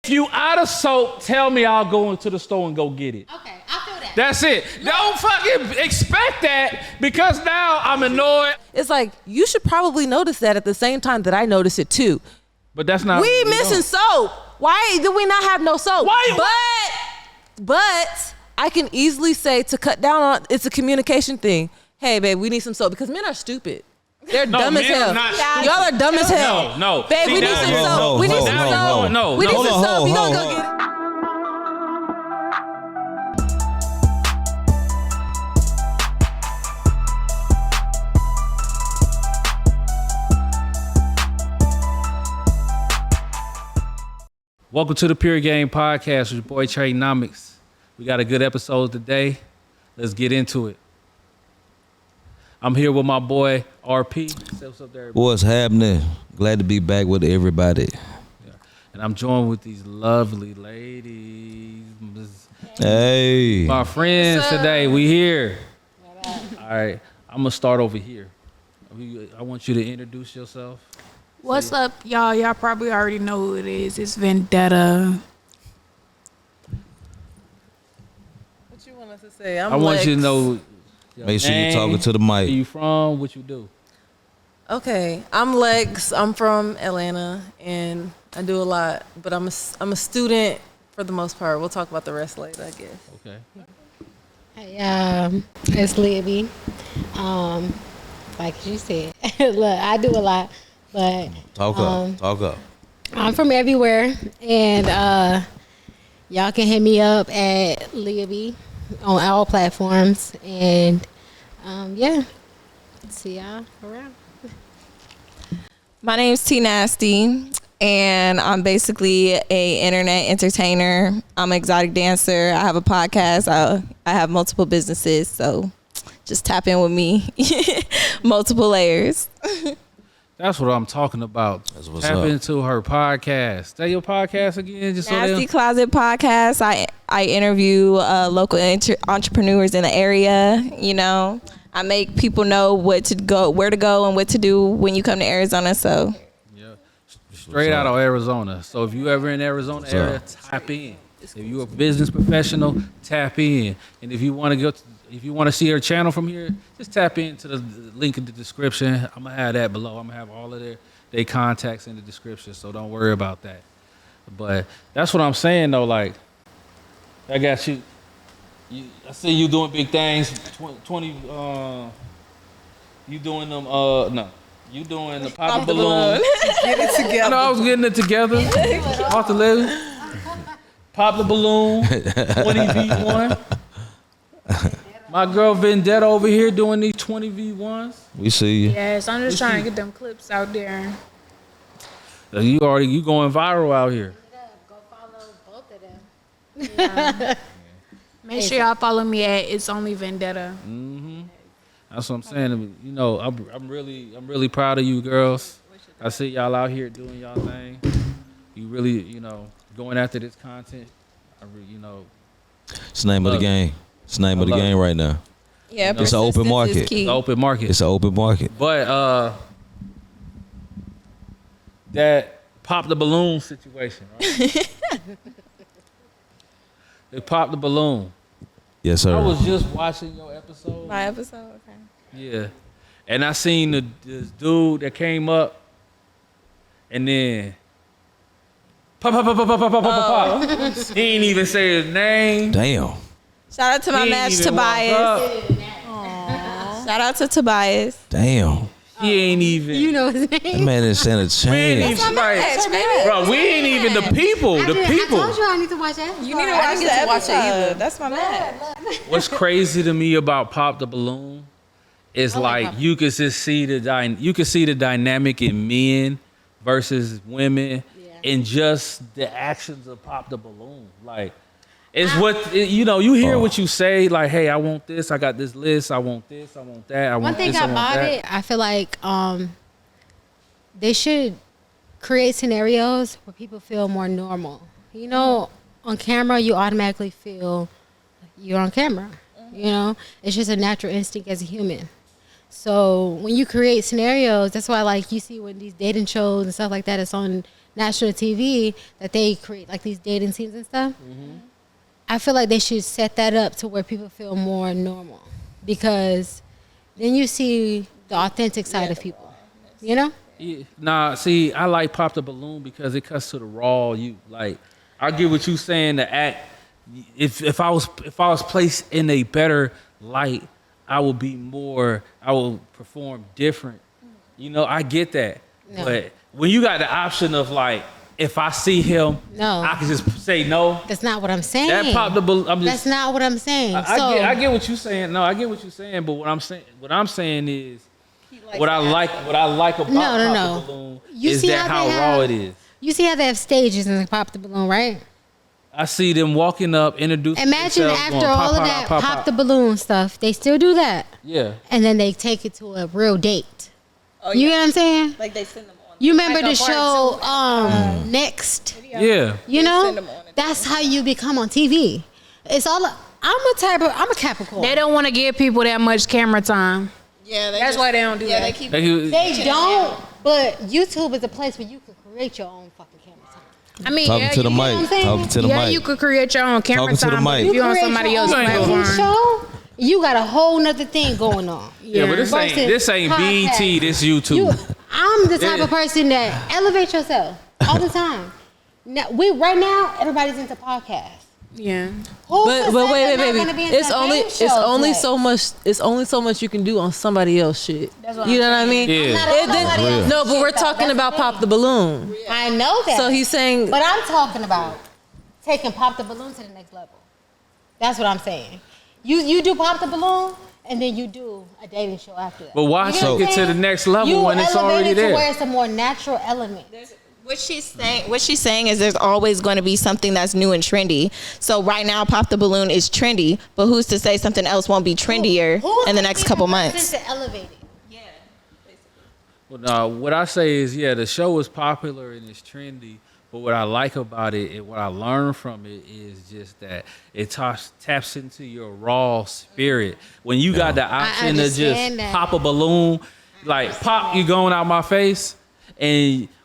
If you out of soap, tell me I'll go into the store and go get it. Okay, I feel that. That's it. Don't fucking expect that because now I'm annoyed. It's like, you should probably notice that at the same time that I notice it too. But that's not. We missing soap. Why do we not have no soap? But I can easily say to cut down on, it's a communication thing. Hey, babe, we need some soap because men are stupid. They're dumb as hell. Y'all are dumb as hell. No. Babe, we need some soap. We need some soap. No. We need some soap. You gonna go get it? Welcome to the Pure Game Podcast with your boy Treynomics. We got a good episode today. Let's get into it. I'm here with my boy RP. Say what's up there, everybody. What's happening? Glad to be back with everybody. Yeah. And I'm joined with these lovely ladies. Hey. My friends today. We here. All right. I'm going to start over here. I want you to introduce yourself. What's up, y'all? Y'all probably already know who it is. It's Vendetta. What you want us to say? I want you to know. Make sure you're talking to the mic. Where you from? What you do? Okay, I'm Lex. I'm from Atlanta, and I do a lot, but I'm a student for the most part. We'll talk about the rest later, I guess. Okay. Hey, it's Libby. Like you said, look, I do a lot, but Talk up. I'm from everywhere, and y'all can hit me up at Libby on all platforms, and yeah, see y'all around. My name's T Nasty, and I'm basically a internet entertainer. I'm an exotic dancer. I have a podcast. I have multiple businesses, so just tap in with me. Multiple layers. That's what I'm talking about. That's what's Tap up. into her podcast. Say your podcast again. Just Nasty Closet Podcast. I interview local entrepreneurs in the area. You know, I make people know where to go, and what to do when you come to Arizona. So, yeah, straight out of Arizona. So if you ever in Arizona area, tap in. If you're a business professional, tap in. And if you want to see her channel from here, just tap into the link in the description. I'm gonna have that below. I'm gonna have all of their contacts in the description, so don't worry about that. But that's what I'm saying though. Like, I got you. I see you doing big things. 20. You doing them? No. You doing the pop the balloon? Get it together. I know I was getting it together. Off the levy. Pop the balloon. 20v1. My girl Vendetta over here doing these 20v1s. We see you. Yes, I'm just trying to get them clips out there. You going viral out here. Go follow both of them. Yeah. Make sure y'all follow me at It's Only Vendetta. Mm-hmm. That's what I'm saying. You know, I'm really proud of you girls. I see y'all out here doing y'all thing. You really, going after this content. It's the name of the game. It's the name of the game right now. yeah, It's an open market. is key. The open market. It's an open market. But that pop the balloon situation, right? They popped the balloon. Yes, sir. I was just watching your episode. My episode. Okay. Yeah. And I seen this dude that came up and then pop. He ain't even say his name. Damn. Shout out to my He match ain't even walk Tobias. up. Shout out to Tobias. Damn. He ain't even. You know his That name. man didn't stand a We ain't chance. even like, bro, we ain't even the people. The I people. told you I need to watch that. You need to I watch didn't the get to watch it episode. either. That's my match. What's crazy to me about Pop the Balloon is like you could just see the dynamic in men versus women and just the actions of Pop the Balloon. Like it's you hear what you say, like, hey, I want this, I got this list, I want this, I want that, I want One thing this, I want about that. it, I feel like they should create scenarios where people feel more normal. You know, on camera, you automatically feel you're on camera. You know, it's just a natural instinct as a human. So when you create scenarios, that's why, like, you see when these dating shows and stuff like that, it's on national TV that they create like these dating scenes and stuff. I feel like they should set that up to where people feel more normal, because then you see the authentic side of people, you know? Yeah. Nah, see, I like Pop the Balloon because it cuts to the raw you. Like, I get what you saying, the act. If I was placed in a better light, I will perform different. You know, I get that. No. But when you got the option of like, if I see him, No. I can just say no. That's not what I'm saying. That Pop the Balloon. That's not what I'm saying. I get what you're saying. No, I get what you're saying. But what I'm saying is, what I like about Pop the Balloon is that how raw it is. You see how they have stages in Pop the Balloon, right? I see them walking up, introducing Imagine themselves, after going, all of that pop the balloon stuff, they still do that. Yeah. And then they take it to a real date. You get what I'm saying? Like they send them on. You remember the show Next? Yeah. You send know? them on it. That's how you become on TV. It's all I'm a Capricorn. They don't want to give people that much camera time. Yeah, That's why they don't do that. They keep. They don't, but YouTube is a place where you can create your own fucking camera time. I mean, Talking to the know what I'm mic. saying? Talking to the yeah, mic. you could create your own camera Talking to the time, but mic. if you're on create somebody your else's own platform. TV show, you got a whole nother thing going on. Yeah, but this ain't Podcast. BET, this YouTube. I'm the type of person that elevate yourself all the time. Now, right now, everybody's into podcasts. Yeah. Who But said wait, they're not baby. gonna be into It's only game it's shows only next? so much. It's only so much you can do on somebody else shit. That's what You know I'm what I mean? Yeah. Not on It did- somebody else's no, but shit, we're though. talking That's about the Pop thing. the Balloon. I know that. So he's saying, But I'm talking about taking Pop the Balloon to the next level. That's what I'm saying. You do Pop the Balloon, and then you do a dating show after that. But why You get take what I'm it to saying? the next level You when it's elevate already it to there? where it's a more natural element. What she's saying is there's always going to be something that's new and trendy. So right now, Pop the Balloon is trendy, but who's to say something else won't be trendier Who's in the to next be couple the person months? To elevate it? Well, no, what I say is, yeah, the show is popular and it's trendy. But what I like about it and what I learned from it is just that it taps into your raw spirit. When you got the option to just understand that. pop a balloon, like pop, you going out my face,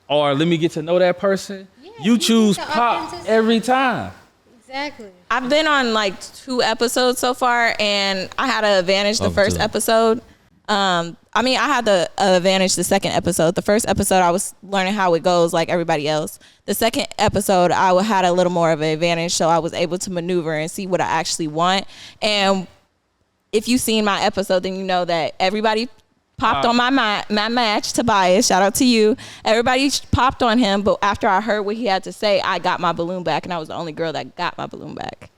or let me get to know that person. Yeah, You you choose get the pop authenticity. every time. Exactly. I've been on like 2 episodes so far, and I had an advantage the Up first to. episode. I mean, I had the advantage the second episode. The first episode, I was learning how it goes like everybody else. The second episode, I had a little more of an advantage, so I was able to maneuver and see what I actually want. And if you've seen my episode, then you know that everybody popped on my match, Tobias. Shout out to you. Everybody popped on him, but after I heard what he had to say, I got my balloon back, and I was the only girl that got my balloon back.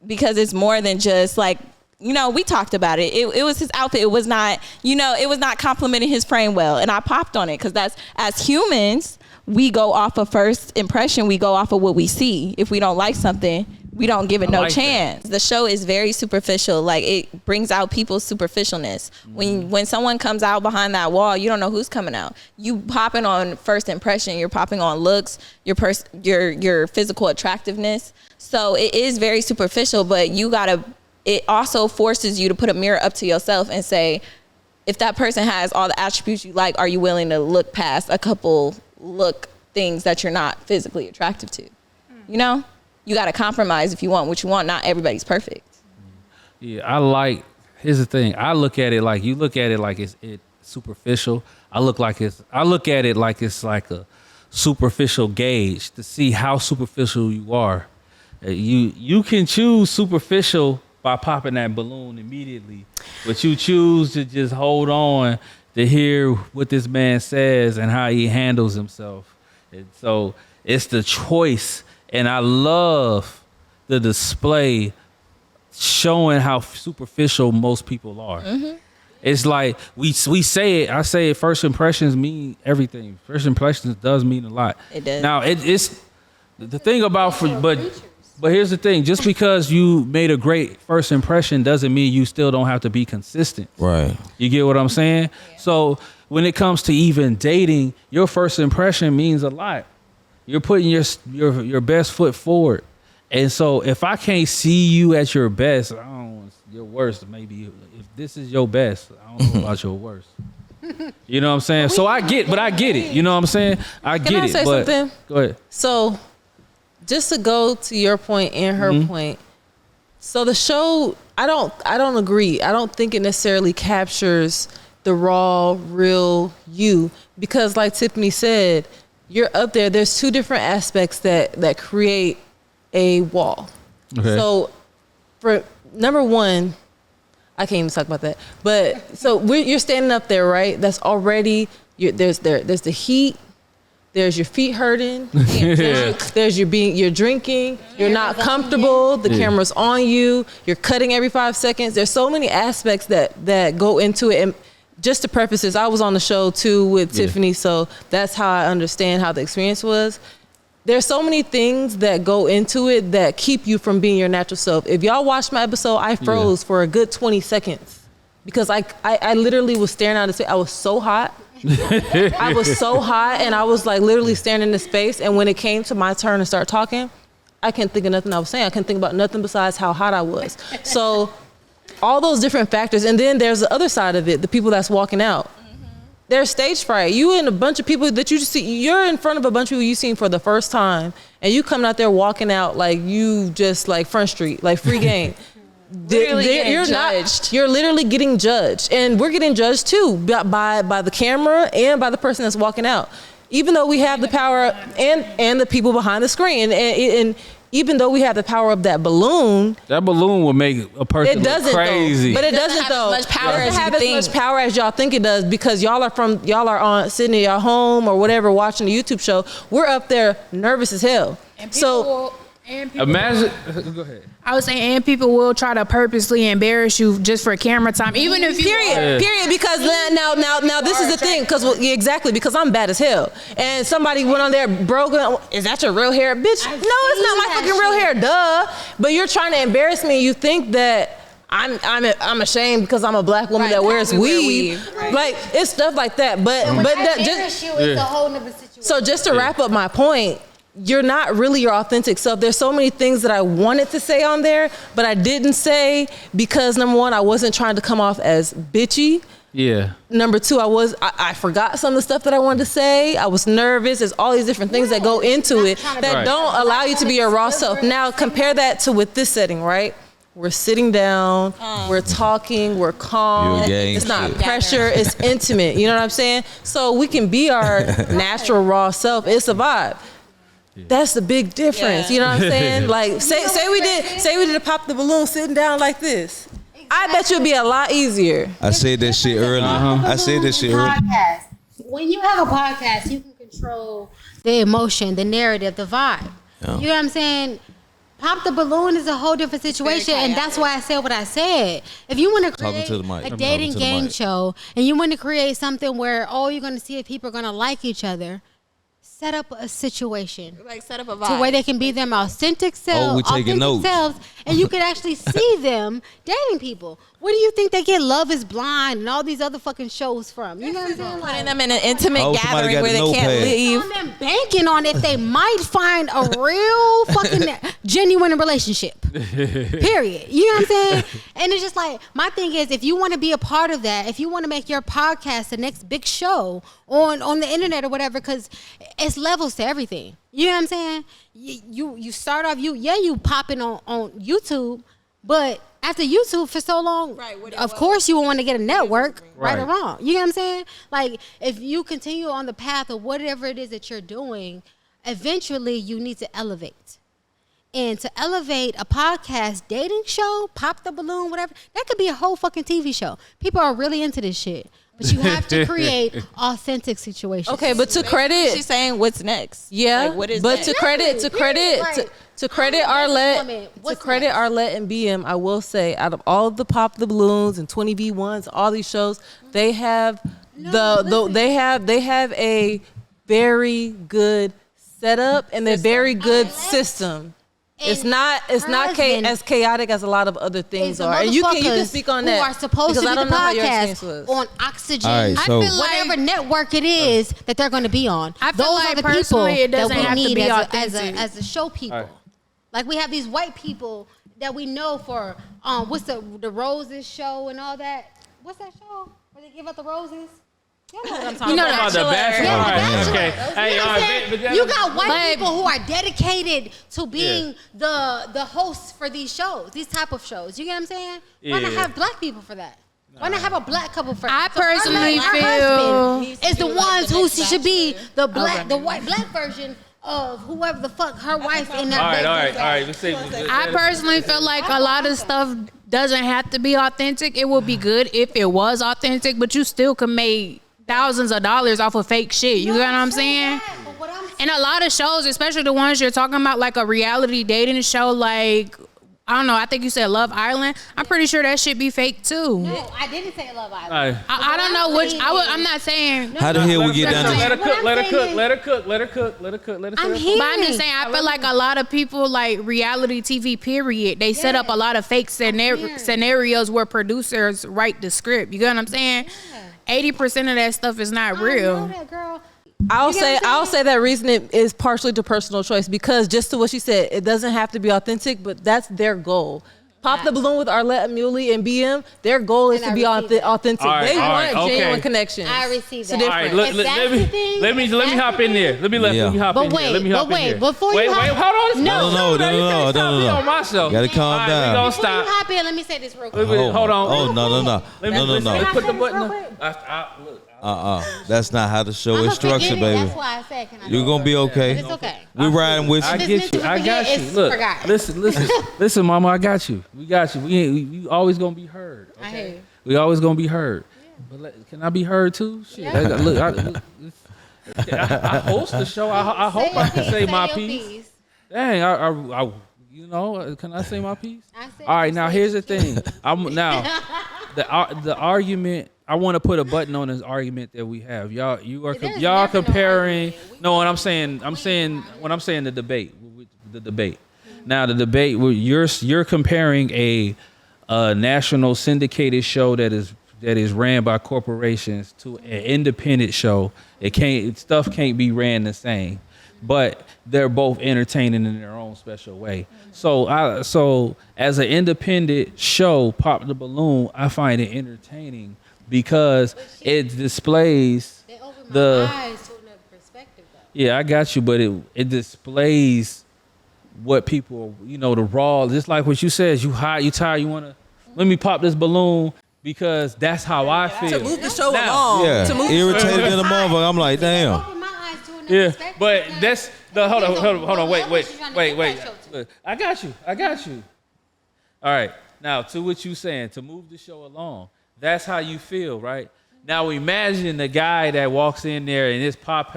Because it's more than just like, you know, we talked about it. It was his outfit. It was not, you know, it was not complimenting his frame well. And I popped on it because that's, as humans, we go off of first impression. We go off of what we see. If we don't like something, we don't give it no like that. chance. The show is very superficial. Like, it brings out people's superficialness. When someone comes out behind that wall, you don't know who's coming out. You popping on first impression. You're popping on looks, your physical attractiveness. So it is very superficial, but it also forces you to put a mirror up to yourself and say, if that person has all the attributes you like, are you willing to look past a couple things that you're not physically attractive to? You know, you got to compromise if you want what you want. Not everybody's perfect. Yeah, here's the thing. I look at it like, you look at it like it's superficial. I look at it like it's like a superficial gauge to see how superficial you are. You can choose superficial by popping that balloon immediately, but you choose to just hold on to hear what this man says and how he handles himself. And so it's the choice, and I love the display showing how superficial most people are. It's like we say it. I say it. First impressions mean everything. First impressions does mean a lot. It does. Now it's the thing about but here's the thing. Just because you made a great first impression doesn't mean you still don't have to be consistent. Right. You get what I'm saying? Yeah. So when it comes to even dating, your first impression means a lot. You're putting your best foot forward. And so if I can't see you at your best, I don't want your worst. Maybe if this is your best, I don't know about your worst. You know what I'm saying? So I get it. You know what I'm saying? I Can get I it. say But something? go ahead. So, just to go to your point and her point, so the show, I don't agree. I don't think it necessarily captures the raw, real you, because like Tiffany said, you're up there. There's two different aspects that create a wall. Okay. So, for number one, I can't even talk about that. But so you're standing up there, right? That's already there's the heat. There's your feet hurting. There's you're drinking. You're not comfortable. The camera's on you. You're cutting every 5 seconds. There's so many aspects that go into it. And just to preface this, I was on the show too with Tiffany, so that's how I understand how the experience was. There's so many things that go into it that keep you from being your natural self. If y'all watched my episode, I froze for a good 20 seconds because I literally was staring out of space. I was so hot. I was so hot, and I was like literally staring into space. And when it came to my turn to start talking, I couldn't think of nothing I was saying. I couldn't think about nothing besides how hot I was. So all those different factors. And then there's the other side of it, the people that's walking out. There's stage fright. You and a bunch of people that you just see, you're in front of a bunch of people you've seen for the first time, and you coming out there walking out like you just like Front Street, like free game. You're judged. You're literally getting judged, and we're getting judged too by the camera and by the person that's walking out. Even though we have the power and the people behind the screen, and even though we have the power of that balloon will make a person look crazy. But it doesn't though. As much power it doesn't as have as much power as y'all think it does, because y'all are on sitting in your home or whatever watching a YouTube show. We're up there nervous as hell. And So Imagine. Go ahead. I was saying, and people will try to purposely embarrass you just for camera time, even if you period. Because now this is the thing, because I'm bad as hell, and somebody went on there broken. Is that your real hair, bitch? No, it's not my fucking real hair, duh. But you're trying to embarrass me. You think that I'm ashamed because I'm a black woman that wears weave. Right. Like it's stuff like that. But that just it's a whole nother situation. So just to wrap up my point, you're not really your authentic self. There's so many things that I wanted to say on there, but I didn't say because number one, I wasn't trying to come off as bitchy. Yeah. Number two, I forgot some of the stuff that I wanted to say. I was nervous. There's all these different things that go into it that don't allow you to be your raw self. Now compare that to with this setting, right? We're sitting down, we're talking, we're calm. It's not pressure, it's intimate. You know what I'm saying? So we can be our natural raw self. It's a vibe. That's the big difference. You know what I'm saying? Like say we did a pop the balloon sitting down like this. I bet you it'd be a lot easier. I said that shit earlier. I said that shit earlier. When you have a podcast, you can control the emotion, the narrative, the vibe. Yeah. You know what I'm saying? Pop the balloon is a whole different situation, and that's why I said what I said. If you want to create a dating game show, and you want to create something where all you're going to see if people are going to like each other, set up a situation, like set up a vibe to where they can be them authentic selves, and you can actually see them dating people. Where do you think they get Love Is Blind and all these other fucking shows from? You know what I'm saying? Putting them in an intimate gathering where they can't leave. And banking on if they might find a real fucking genuine relationship. Period. You know what I'm saying? And it's just like, my thing is, if you want to be a part of that, if you want to make your podcast the next big show on the internet or whatever, because it's levels to everything. You know what I'm saying? You start off, you popping on YouTube, but after YouTube for so long, of course you want to get a network, right or wrong. You know what I'm saying? Like, if you continue on the path of whatever it is that you're doing, eventually you need to elevate. And to elevate a podcast dating show, pop the balloon, whatever, that could be a whole fucking TV show. People are really into this shit. But you have to create authentic situations. Okay, but to credit, she's saying what's next. Yeah, like, what is but next? to credit Arlette and BM, I will say, out of all of the Pop the Balloons and 20v1s, all these shows, they have they have a very good setup and a very good system. It's not as chaotic as a lot of other things are. And you can speak on that. Who are supposed to be the podcast on Oxygen, right, so whatever network it is that they're going to be on. I feel Those like are the personally people it doesn't that have we to need be as a show people. Like we have these white people that we know for what's the Roses show and all that. What's that show where they give out the roses? You know what I'm talking You know about. the The Bachelor. Yeah, All The right, Bachelor. okay. You Hey, know all what I'm right. saying? You got white But- people who are dedicated to being the hosts for these shows, these type of shows. You get what I'm saying? Why not Yeah. have black people for that? Why not have a black couple for? I So our personally husband feel- is the ones who should be the black, Okay. the white black version of whoever the fuck her wife in that. All right, all business right, all right. is. Let's see. I personally feel like a lot of stuff doesn't have to be authentic. It would be good if it was authentic, but you still can make thousands of dollars off of fake shit. You get what I'm saying? But what I'm And a lot of shows, especially the ones you're talking about, like a reality dating show, like I don't know, I think you said Love Island. I'm pretty sure that shit be fake too. No, I didn't say Love Island. All right. I don't know which. I'm not saying. How the hell we get down Let to? her cook. Let her cook. Let her cook. Let her cook. Let her cook. Let her I'm cook. here. But I'm just saying, I feel like a lot of people, like reality TV, period, they set up a lot of fake scenarios where producers write the script. You get what I'm saying? 80% of that stuff is not I know real. that, girl. I'll You get what I'm I'll say that reasoning is partially to personal choice because just to what she said, it doesn't have to be authentic, but that's their goal. Pop the Balloon with Arlette Muley and BM, their goal is And to I be received that. authentic. All right, They all want right, genuine okay. connections. I received It's that. a All right, difference. If that's the thing, let me if that's hop the in there. thing- Let me hop But in there. wait, Let me hop but in wait, there. before you wait, hop- hold on. No, you can't stop me no. on my show. Gotta calm All right, down. We gonna Before you stop. hop in, let me say this real quick. Hold on. Oh no. Let me No. put the button. Real Look. That's not how the show I'm is structured, baby. That's why I said, can I You're do gonna it? be But okay. it's okay. We riding with I you. This get mental you. I got forget you. is Look, forgot. listen, Mama. I got you. We got you. We always gonna be heard. I hear you. We always gonna be heard. But can I be heard too? Shit. Yeah. I host the show. I hope I can say my your piece. Dang, I can I say my piece? I said All right, you now said here's the you thing. The argument. I want to put a button on this argument that we have. Y'all There's y'all never no comparing. argument. No, what I'm saying the debate. The debate. Now the debate. You're comparing a national syndicated show that is ran by corporations to an independent show. Stuff can't be ran the same, but they're both entertaining in their own special way. So as an independent show, Pop the Balloon, I find it entertaining because it displays They opened my the. eyes to another perspective, though. Yeah, I got you, but it displays what people, the raw, just like what you said, you hot, you tired, you want to, let me pop this balloon because that's how I feel. To move the show Now- along. Yeah, To move irritated in the motherfucker. I'm like, damn. Open my eyes to another Yeah, perspective. but because that's the hold on, wait. what you trying to do that show to? Look, I got you. All right, now to what you saying, to move the show along, that's how you feel, right? Now imagine the guy that walks in there and it's pop.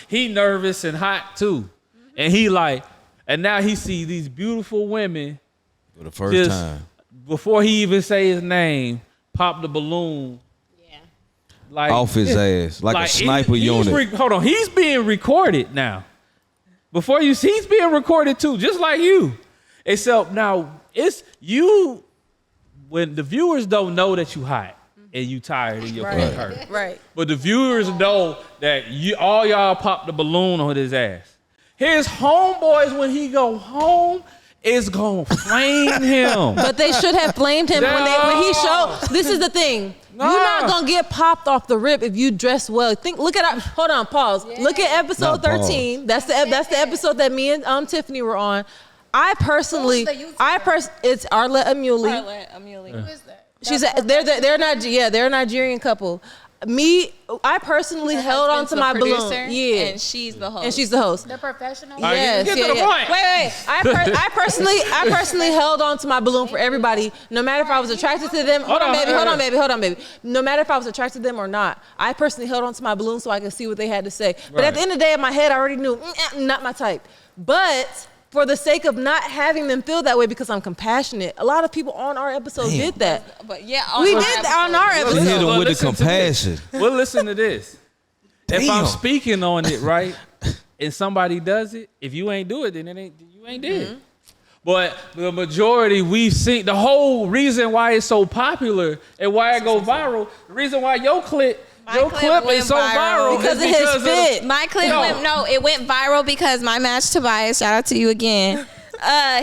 He nervous and hot too, and he like, and now he see these beautiful women For the first just time. before he even say his name, pop the balloon. Yeah. Like Off his ass. Like a sniper he's unit. hold on, he's being recorded now. Before he's being recorded too, just like you. Except now it's you when the viewers don't know that you hot and you tired and your feet hurt. Right. But the viewers know that all y'all pop the balloon on his ass. His homeboys when he go home is gonna flame him. But they should have blamed him when he showed. This is the thing. No. You're not gonna get popped off the rip if you dress well. Look at hold on, pause. Look at episode Not pause. 13. That's the episode that me and Tiffany were on. I personally, Who's the YouTuber? it's Arlette Muley. Who is that? She's they're a Nigerian couple. I personally held on to my balloon. Yeah, And she's the host. and she's the host. The professional. right, Yes, get to the point. Wait. I personally held on to my balloon for everybody, no matter if I was attracted to them. Hold on, baby. No matter if I was attracted to them or not, I personally held on to my balloon so I could see what they had to say. But at the end of the day, in my head, I already knew, not my type. But for the sake of not having them feel that way, because I'm compassionate, a lot of people on our episode did that. But yeah, We did that on our They episode. hit him with the listen to compassion. Well, listen to this. If I'm Damn. speaking on it, right, and somebody does it, if you ain't do it, then you ain't did. But the majority we've seen, the whole reason why it's so popular and why it go viral, the reason why your clip went is so viral Because is of his fit. My clip No. it went viral because my match Tobias, shout out to you again.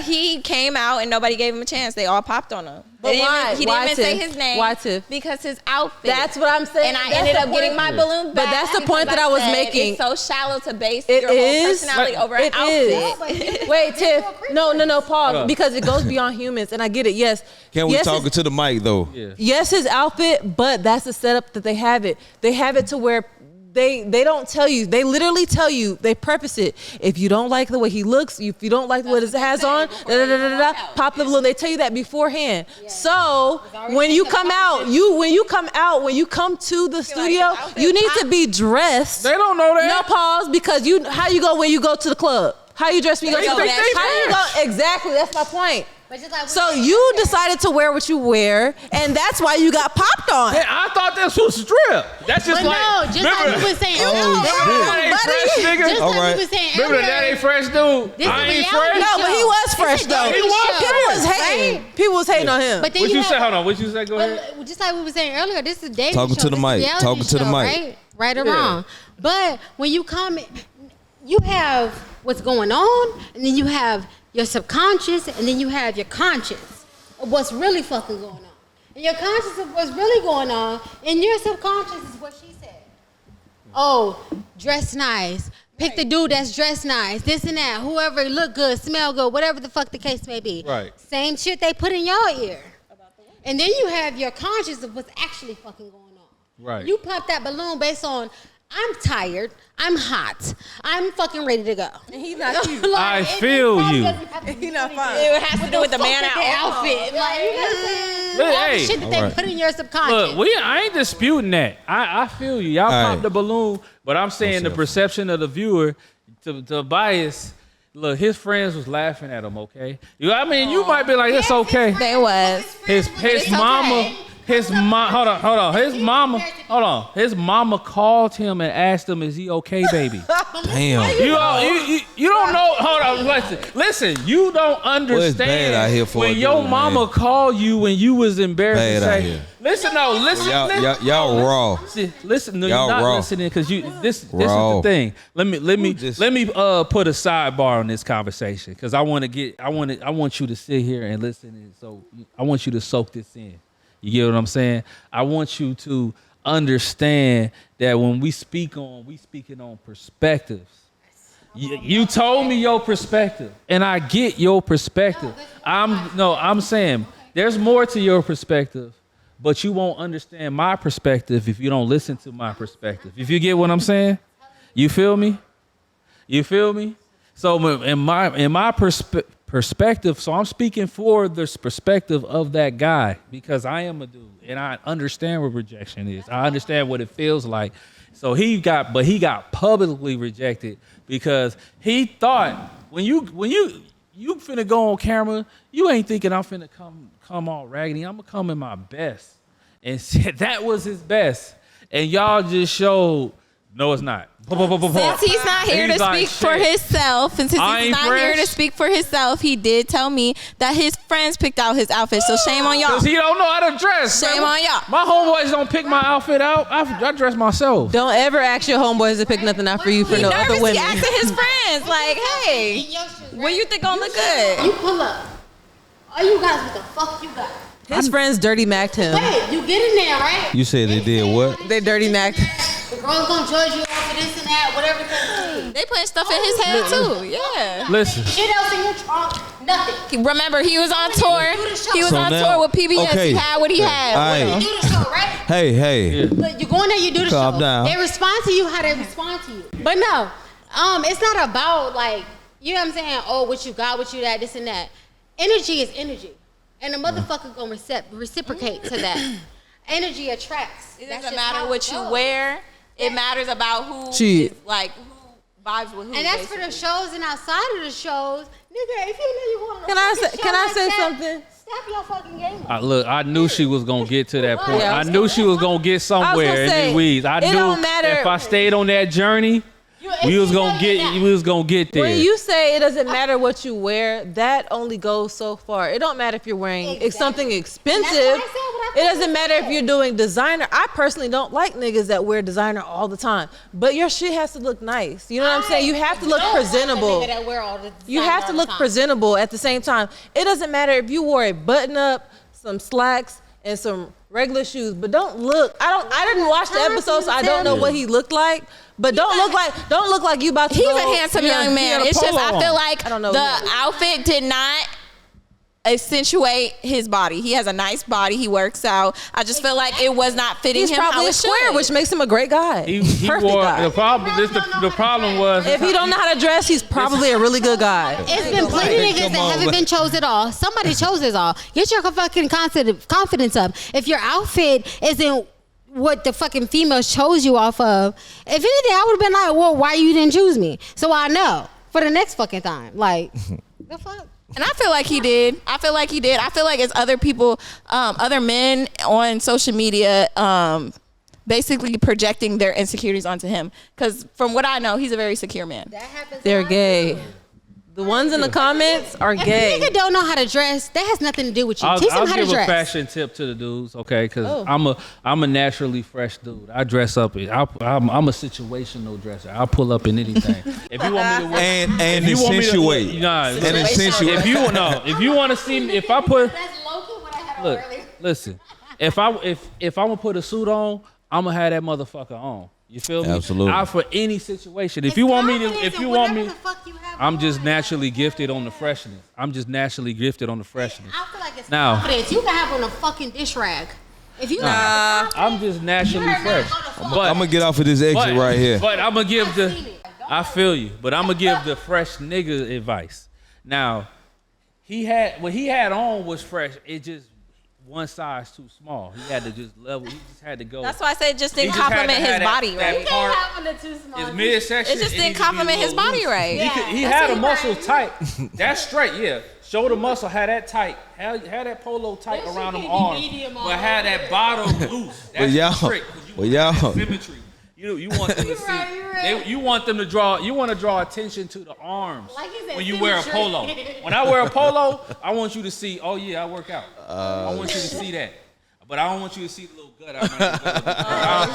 He came out and nobody gave him a chance. They all popped on him. But why? He Why, didn't even say Tiff? his name. Why, Tiff? Because his outfit. That's what I'm saying. And I That's ended the up getting point. my balloon back. But that's the point because that I was said making. It's so shallow to base It your whole is. personality over an It is. outfit. Wait, Tiff. No, pause. Yeah. Because it goes beyond humans, and I get it. Yes. Can we yes, talk his- to the mic though? Yeah. Yes, his outfit, but that's the setup that they have it. They have it to where they don't tell you. They literally tell you. They preface it. If you don't like the way he looks, if you don't like what it has on, pop the balloon. They tell you that beforehand. So when you come out, when you come to the studio, you need to be dressed. They don't know that. No pause, because how you go when you go to the club? How you dress when you go to the club? How you go? Exactly, that's my point. But just like So you decided to wear what you wear, and that's why you got popped on. Hey, I thought this was strip. That's just But like. no, just like we were saying earlier. That ain't fresh, nigga. Just All like right. we were saying Remember earlier. that ain't fresh, dude. This I is ain't reality fresh. No, but he was It's fresh a though. dating He was show, People was hating. right? People was hating on him. But then What you have- say? Hold on. What you say? Go ahead. But just like we were saying earlier, this is a dating Talking show. to the This is a mic. reality Talking to the show, mic. Right or Yeah. wrong. But when you come, you have what's going on, and then you have your subconscious, and then you have your conscious of what's really fucking going on. And your conscious of what's really going on, and your subconscious is what she said. Oh, dress nice. Pick the dude that's dressed nice. This and that. Whoever look good, smell good, whatever the fuck the case may be. Right. Same shit they put in your ear. And then you have your conscious of what's actually fucking going on. Right. You pop that balloon based on, I'm tired, I'm hot, I'm fucking ready to go. And he's not cute. I feel you. He not fine. It has to do with the man outfit. Like, you know what I'm saying? Look, All hey. the shit that they Alright. put in your subconscious. Look, I ain't disputing that. I feel you. Y'all All popped right. the balloon, but I'm saying the yourself. perception of the viewer to bias. Look, his friends was laughing at him. Okay, I mean, you might be like, it's okay. They was. His mama. His mom, hold on. His mama called him and asked him, "Is he okay, baby?" Damn. You don't know. Hold on, listen. You don't understand bad out here for when a your dude, mama man. called you when you was embarrassed Bad to out say, here. "Listen, Y'all raw. Listen, no, Y'all you're not raw. listening because this is Raw. the thing. Let me just- put a sidebar on this conversation because I want you to sit here and listen, and so I want you to soak this in. You get what I'm saying? I want you to understand that when we speaking on perspectives. You told me your perspective, and I get your perspective. I'm saying there's more to your perspective, but you won't understand my perspective if you don't listen to my perspective. If you get what I'm saying, you feel me? You feel me? So in my perspective, so I'm speaking for the perspective of that guy because I am a dude and I understand what rejection is. I understand what it feels like. So he got publicly rejected because he thought when you finna go on camera, you ain't thinking I'm finna come all raggedy. I'm gonna come in my best. And that was his best. And y'all just showed, no, it's not. Since he's not here to speak for himself, and since I he's ain't not here to fresh. speak for himself, he did tell me that his friends picked out his outfit. So shame on y'all. Cause he don't know how to dress. Shame man. on y'all. My homeboys don't pick my outfit out. I dress myself. Don't ever ask your homeboys to pick nothing out for you for He no nervous. other He women. asking his friends like, "Hey, In your shoes, what right? you think gonna look good?" You pull up. All you guys, what the fuck you got? His friends dirty macked him. Wait, you get in there, right? You said they did what? They dirty macked. The girl's gonna judge you over this and that, whatever the case may be. They putting stuff in his head too. Yeah. Listen, Shit else in your trunk, nothing. Remember, he was on tour. He was So on now- tour with PBS. okay. He had what he had. Aight. You do the show, right? Hey. But you go in there, you do the Calm show. down. They respond to you how they respond to you. But no, it's not about like, you know what I'm saying? Oh, what you got, what you that, this and that. Energy is energy. And the motherfucker gonna reciprocate to that. Energy attracts. It That's doesn't just how matter it what you goes. wear. It matters about who Shit. is like who vibes with who. And that's for the shows and outside of the shows. Nigga, if you know you want to Can I say something? Step your fucking game up. look, I knew she was gonna get to that point. Yeah, I knew she was gonna get somewhere in say, the weeds. I it knew don't matter. if I stayed on that journey, We was gonna get there. When you say it doesn't matter what you wear, that only goes so far. It don't matter if you're wearing something expensive. It doesn't matter if you're doing designer. I personally don't like niggas that wear designer all the time. But your shit has to look nice. You know what I'm saying? You have to look presentable. You have to look presentable at the same time. It doesn't matter if you wore a button up, some slacks, and some regular shoes, but don't look. I didn't watch the episode, so I don't know what he looked like. But don't look like you about to. He's go, a handsome young man. It's just I feel like I don't know. The outfit did not accentuate his body. He has a nice body. He works out. I just feel like it was not fitting He's him probably how a it square, should. which makes him a great guy. He Perfect wore guy. the problem was If he don't know how to dress, he's probably a really good guy. It's been plenty of niggas that haven't been chose at all. Somebody chose it all. Get your fucking confidence up. If your outfit isn't what the fucking females chose you off of, if anything, I would have been like, well, why you didn't choose me? So I know for the next fucking time. Like, the fuck? And I feel like he did. I feel like it's other people, other men on social media, basically projecting their insecurities onto him. Because from what I know, he's a very secure man. That happens. They're gay. The ones in the comments are gay. If a nigga don't know how to dress, that has nothing to do with you. Teach him I'll how to give a dress. fashion tip to the dudes, okay? Because I'm a naturally fresh dude. I dress up. I'm a situational dresser. I'll pull up in anything. If you want me to wear, and accentuate. If you want to see me, if I put, That's low-key what I had look, earlier. listen. If I'm gonna put a suit on, I'm gonna have that motherfucker on. You feel me? Absolutely. For any situation. If you want me, I'm just naturally gifted on the freshness. I feel like it's Now- confidence. You can have on a fucking dish rag. If you I'm just naturally fresh. But I'm gonna get off of this exit right here. But I'm gonna give I feel you. But I'm gonna give the fresh nigga advice. Now, what he had on was fresh. It just one size too small. He had to just level. He just had to go. That's why I said it just He didn't just had compliment to have his body that right. part, his midsection. It just didn't needed to be compliment a his little body loose. right. He had a muscle tight. That's straight, yeah. Shoulder muscle had that tight. Had that polo tight around them arms. But had that bottom loose. That's y'all- trick. but y'all- Symmetry. You want them to see. You want them to draw. You want to draw attention to the arms when you wear a polo. When I wear a polo, I want you to see. Oh yeah, I work out. I want you to see that. But I don't want you to see the little gut out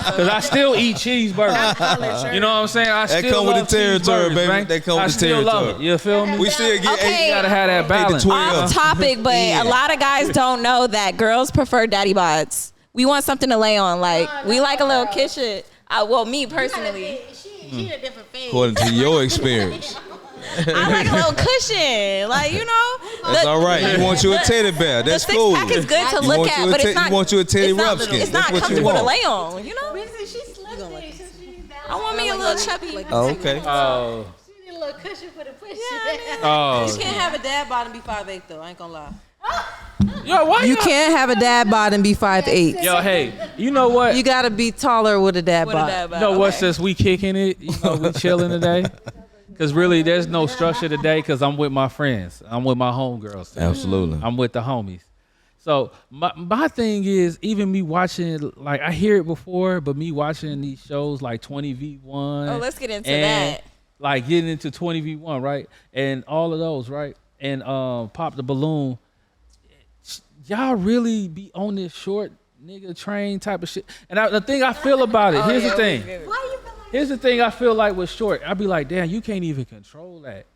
because I still eat cheeseburgers. You know what I'm saying? I That still come with love the territory, cheeseburgers, baby. man. That come with I the still love territory. it. You feel me? We still get Okay. You gotta have that balance. 12. Off topic, but a lot of guys don't know that girls prefer daddy bods. We want something to lay on. Like we like a little kitchen. Well, me personally, She a different phase. According to your experience. I like a little cushion. Like That's all right. You want you a teddy bear. That's the cool. six pack is good to You look want at, you a but te- it's not. you want you a Teddy it's not- Rumpkin. It's not That's what you comfortable to want. lay on. I want me a little chubby. Oh, okay. Oh, She need a little cushion for the push. oh. You can't have a dad bod and be 5'8" though. I ain't gonna lie. Yo, why You can't have a dad bod and be 5'8". Yo, hey, you know what? You gotta be taller with a dad bod. You know what? Since we kicking it, we chilling today. Cause really, there's no structure today. Cause I'm with my friends. I'm with my homegirls. today. Absolutely. I'm with the homies. So my thing is, even me watching, like I hear it before, but me watching these shows like 20v1. Oh, let's get into and, that. Like getting into 20v1, right? And all of those, right? And Pop the Balloon. Y'all really be on this short nigga train type of shit. And the thing I feel about it, here's the thing. Here's the thing I feel like with short. I be like, damn, you can't even control that.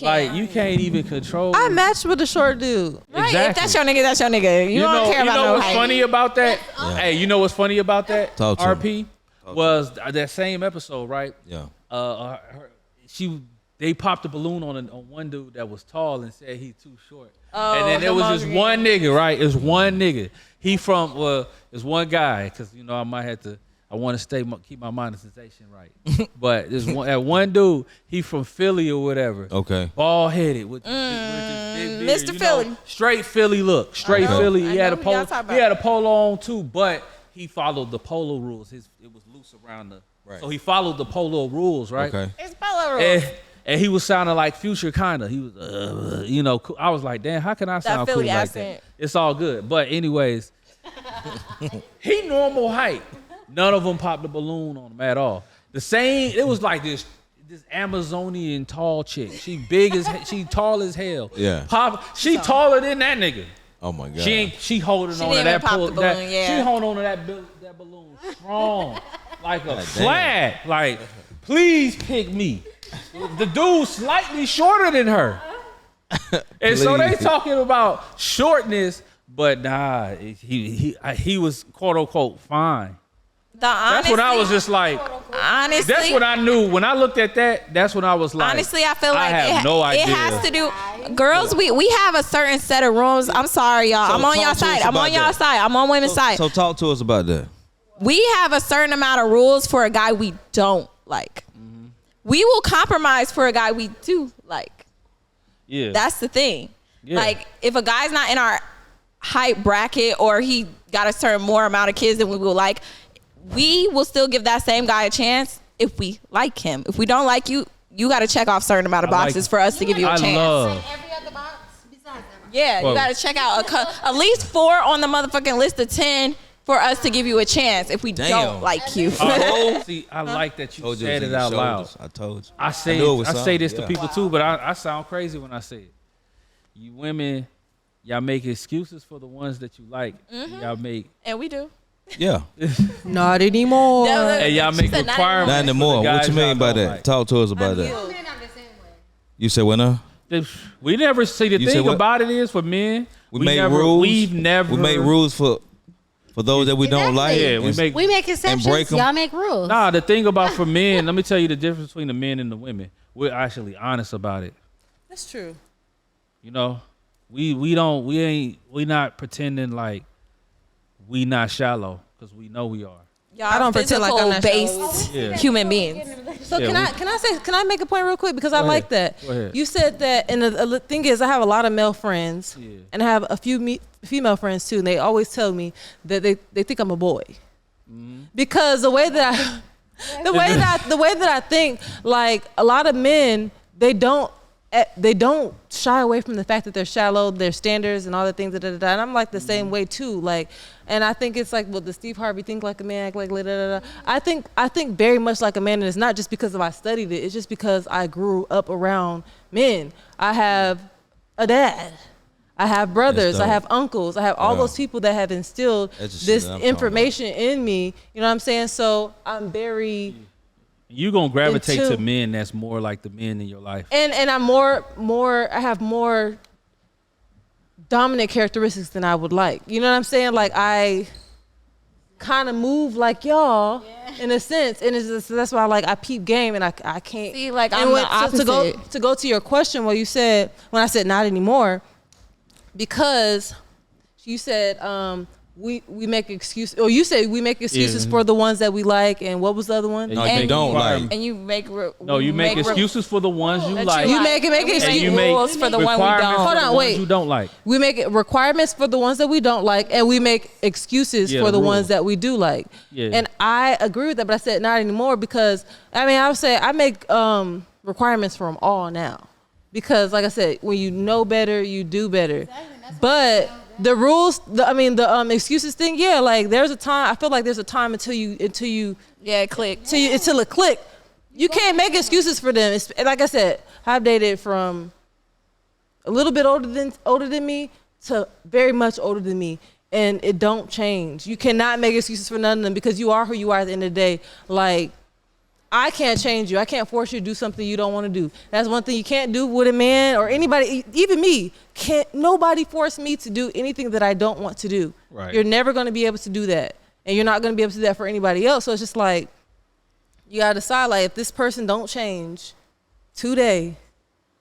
Like you can't even control. I matched with a short dude. Right, Exactly. if that's your nigga, that's your nigga. You don't care about you know no what's height. funny about that? Hey, you know what's funny about that? Talk to RP was that same episode, right? Yeah. They popped a balloon on one dude that was tall and said he too short. Oh, and then there was this Margaret. one nigga, right? It's one nigga. He from it's one guy because I might have to. I want to keep my monetization right. But there's one dude. He from Philly or whatever. Okay. Bald headed with this big beard, Mr. Philly. Straight Philly look. Straight Philly. He had a who y'all polo. talking He about. had a polo on too, but he followed the polo rules. It was loose around the. Right. So he followed the polo rules, right? Okay. It's polo rules. And he was sounding like Future, kinda. He was, cool. I was like, damn, how can I sound Philly cool like accent. that? It's all good. But anyways, he normal height. None of them popped the balloon on him at all. It was like this. this Amazonian tall chick. She tall as hell. Yeah. She taller than that nigga. Oh my God. She holding on to didn't that even pop the balloon, yeah. She holding on to that balloon strong, like a flag. Like, please pick me. The dude slightly shorter than her, and so they talking about shortness, but nah, he was quote unquote fine. That's when I was just like, honestly, that's what I knew when I looked at that. That's when I was like, honestly, I feel like I have no idea. It has to do. Girls, we have a certain set of rules. I'm sorry, y'all. So I'm on talk y'all to side. us I'm on about y'all that. side. I'm on women's side. So talk to us about that. We have a certain amount of rules for a guy we don't like. Mm-hmm. We will compromise for a guy we do like. Yeah, That's the thing. Yeah. Like, if a guy's not in our height bracket or he got a certain more amount of kids than we will like, we will still give that same guy a chance if we like him. If we don't like you, you got to check off certain amount of boxes for us to give you a chance. Every other box besides that. Yeah, Well, you got to check out at least 4 on the motherfucking list of 10 for us to give you a chance if we Damn. don't like you. See, I like that you Told you said was it in out your loud. shoulders. I told you. I say knew it was I say something, this to yeah. people too, but I sound crazy when I say it. You women, y'all make excuses for the ones that you like. Mm-hmm. Y'all make And we do. Yeah. Not anymore. and y'all make said not requirements. Not for the anymore. What guys you mean y'all by don't that? like. Talk to us about that. Men are the same way. You said what now? We never see the You said thing what? about it is for men. We make rules. We make rules for those that we don't like. Yeah, we make. We make exceptions. break 'em. Y'all make rules. Nah, the thing about for men, let me tell you the difference between the men and the women. We're actually honest about it. That's true. You know, we not pretending like we not shallow because we know we are. Y'all I don't pretend like I'm not based Yeah. human beings. So Yeah, can I make a point real quick because I Go like ahead. that. Go ahead. You said that, and the thing is, I have a lot of male friends, Yeah. and I have a few female friends too, and they always tell me that they think I'm a boy because the way that I think, like a lot of men, they don't shy away from the fact that they're shallow, their standards and all the things, and I'm like the same way too. Like, and I think it's like, well, does Steve Harvey think like a man, act like da, da, da. I think very much like a man, and it's not just because I studied it. It's just because I grew up around men. I have a dad. I have brothers. I dope. have uncles. I have all Yeah. those people that have instilled That's the shit this that I'm talking information in me. You know what I'm saying? So I'm very. You gonna gravitate Into- to men that's more like the men in your life. And I'm I have more dominant characteristics than I would like. You know what I'm saying? Like I kind of move like y'all in a sense, and it's just, that's why I peep game, and I can't See, like, and I'm when- the to go to your question, when I said not anymore, because you said we make excuses, or you said we make excuses Yeah. for the ones that we like, and what was the other one? No, And- you don't like. And you make You make excuses for the ones you like. You make and we excuses. you make rules for the one we requirements don't. for Hold the on, ones wait. you don't like. We make requirements for the ones that we don't like, and we make excuses Yeah, for the the ones rules. that we do like. Yeah. And I agree with that, but I said not anymore because I would say I make requirements for them all now, because like I said, when you know better, you do better. But the rules, the excuses thing, yeah, like there's a time. I feel like there's a time until you click. until it click. You can't make excuses for them. It's, like I said, I've dated from a little bit older than me to very much older than me, and it don't change. You cannot make excuses for none of them because you are who you are at the end of the day. Like, I can't change you. I can't force you to do something you don't want to do. That's one thing you can't do with a man or anybody, even me. Nobody force me to do anything that I don't want to do. Right. You're never going to be able to do that, and you're not going to be able to do that for anybody else. So it's just like, you got to decide, like, if this person don't change today,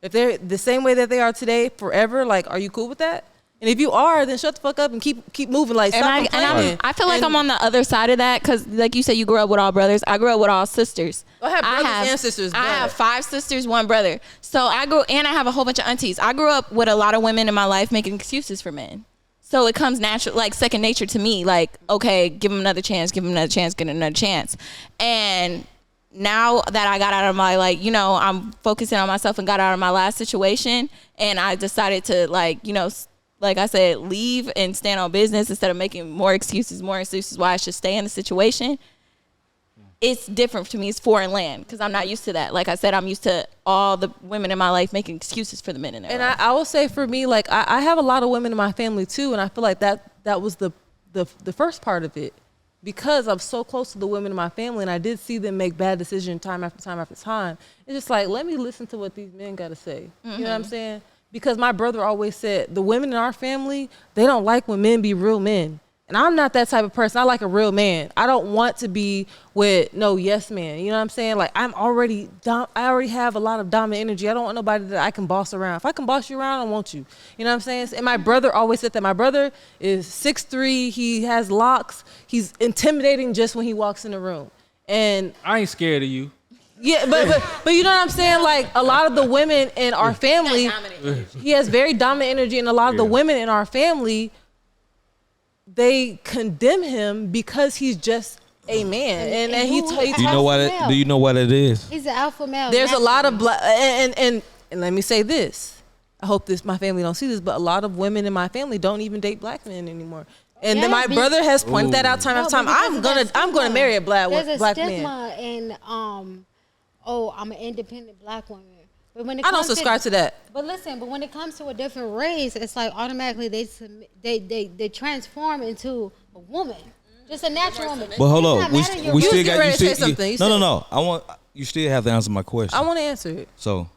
if they're the same way that they are today forever, like, are you cool with that? And if you are, then shut the fuck up and keep moving. Like, stop complaining. I feel like I'm on the other side of that because, like you said, you grew up with all brothers. I grew up with all sisters. I have brothers and sisters. I have 5 sisters, 1 brother. So I have a whole bunch of aunties. I grew up with a lot of women in my life making excuses for men. So it comes natural, like second nature to me. Like, okay, give him another chance, give him another chance, get another chance. And now that I got out of my, like, you know, I'm focusing on myself and got out of my last situation, and I decided to, like, you know, like I said, leave and stand on business instead of making more excuses why I should stay in the situation. it's different to me. It's foreign land because I'm not used to that. Like I said, I'm used to all the women in my life making excuses for the men in their life. And I will say for me, like I have a lot of women in my family too, and I feel like that was the first part of it, because I'm so close to the women in my family, and I did see them make bad decisions time after time after time. It's just like, let me listen to what these men got to say. You know what I'm saying? Because my brother always said the women in our family, they don't like when men be real men. And I'm not that type of person. I like a real man. I don't want to be with no yes man. You know what I'm saying? Like I already have a lot of dominant energy. I don't want nobody that I can boss around. If I can boss you around, I want you. You know what I'm saying? And my brother always said that. My brother is 6'3". He has locks. He's intimidating just when he walks in the room. And I ain't scared of you. yeah, but you know what I'm saying? Like a lot of the women in our family, he has very dominant energy, and a lot of the women in our family, they condemn him because he's just a man. And he Do you know what it is? He's an alpha male. there's a lot of black. and let me say this. I hope my family don't see this, but a lot of women in my family don't even date black men anymore. And then my brother has pointed that out time after time. I'm gonna marry a black man. There's a stigma in I'm an independent black woman. But when it I don't comes subscribe to that. But listen, but when it comes to a different race, it's like automatically they transform into a woman, just a natural woman. But hold on, we still got ready to say something. No. You still have to answer my question. I want to answer it. So,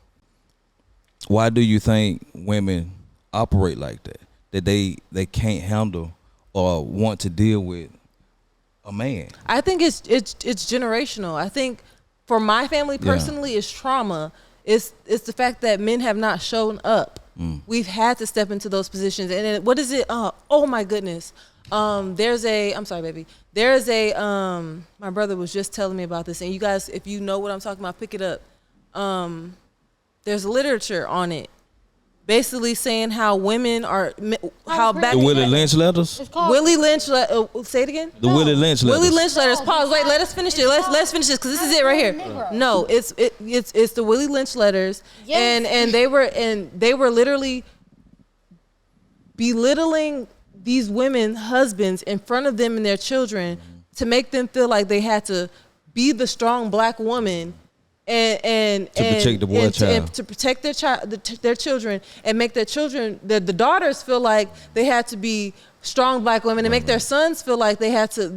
why do you think women operate like that? That they can't handle or want to deal with a man? I think it's generational. I think for my family personally, it's trauma. It's the fact that men have not shown up. We've had to step into those positions. And then, what is it? Oh my goodness. I'm sorry, baby. There's my brother was just telling me about this, and you guys, if you know what I'm talking about, pick it up. There's literature on it, basically saying how women are, how back The Willie Lynch letters? Willie Lynch, say it again? The Willie Lynch letters. Willie Lynch letters. Pause. Wait, let us finish it. Let's finish this, because this is it right here. No, it's the Willie Lynch letters, and they were literally belittling these women's husbands in front of them and their children to make them feel like they had to be the strong black woman and protect the boy child, to protect their children, and make their children, the daughters, feel like they had to be strong black women, and make their sons feel like they had to,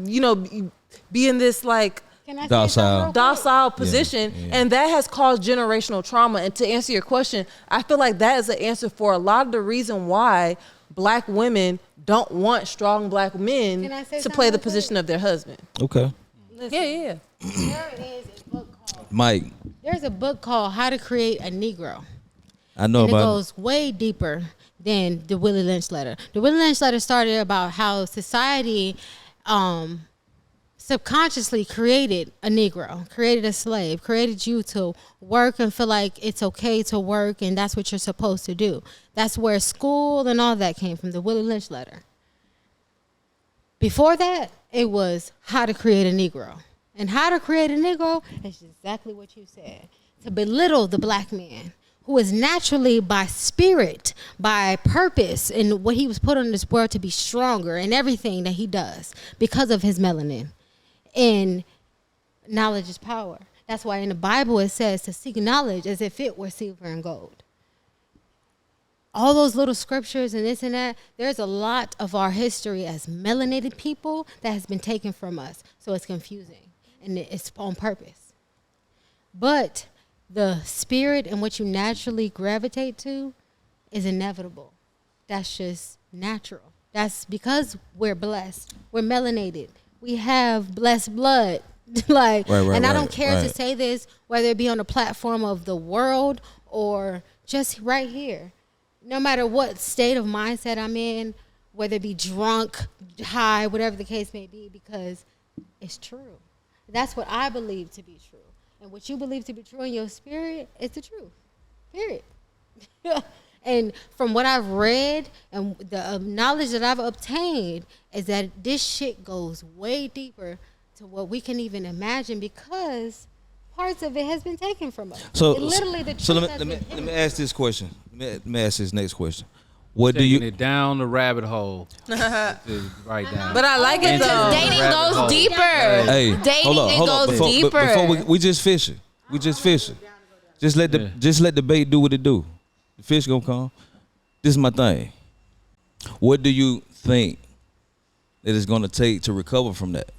be in this like docile position. And that has caused generational trauma. And to answer your question, I feel like that is an answer for a lot of the reason why black women don't want strong black men to play the position of their husband. Okay. Listen, Yeah. There is a book called Mike. There's a book called How to Create a Negro. I know And it about goes way deeper than the Willie Lynch letter. The Willie Lynch letter started about how society subconsciously created a Negro, created a slave, created you to work and feel like it's okay to work, and that's what you're supposed to do. That's where school and all that came from, the Willie Lynch letter. Before that, it was how to create a Negro. And how to create a Negro is exactly what you said. To belittle the black man, who is naturally, by spirit, by purpose, and what he was put on this world to be stronger in everything that he does because of his melanin. And knowledge is power. That's why in the Bible it says to seek knowledge as if it were silver and gold. All those little scriptures and this and that, there's a lot of our history as melanated people that has been taken from us. So it's confusing, and it's on purpose. But the spirit and what you naturally gravitate to is inevitable. That's just natural. That's because we're blessed. We're melanated. We have blessed blood. I don't care to say this, whether it be on the platform of the world or just right here. No matter what state of mindset I'm in, whether it be drunk, high, whatever the case may be, because it's true. That's what I believe to be true. And what you believe to be true in your spirit is the truth. Period. And from what I've read and the knowledge that I've obtained is that this shit goes way deeper to what we can even imagine, because parts of it has been taken from us. So let me ask this question. Let me ask this next question. What do Taking you? it down the rabbit hole. Just right down. But I like it though. Dating Rabbit goes hole. deeper. Hey, Dating hold on, it hold on. goes Before, deeper. before we just fishing. We just fishing. Just let the bait do what it do. The fish gonna come. This is my thing. What do you think that it's gonna take to recover from that?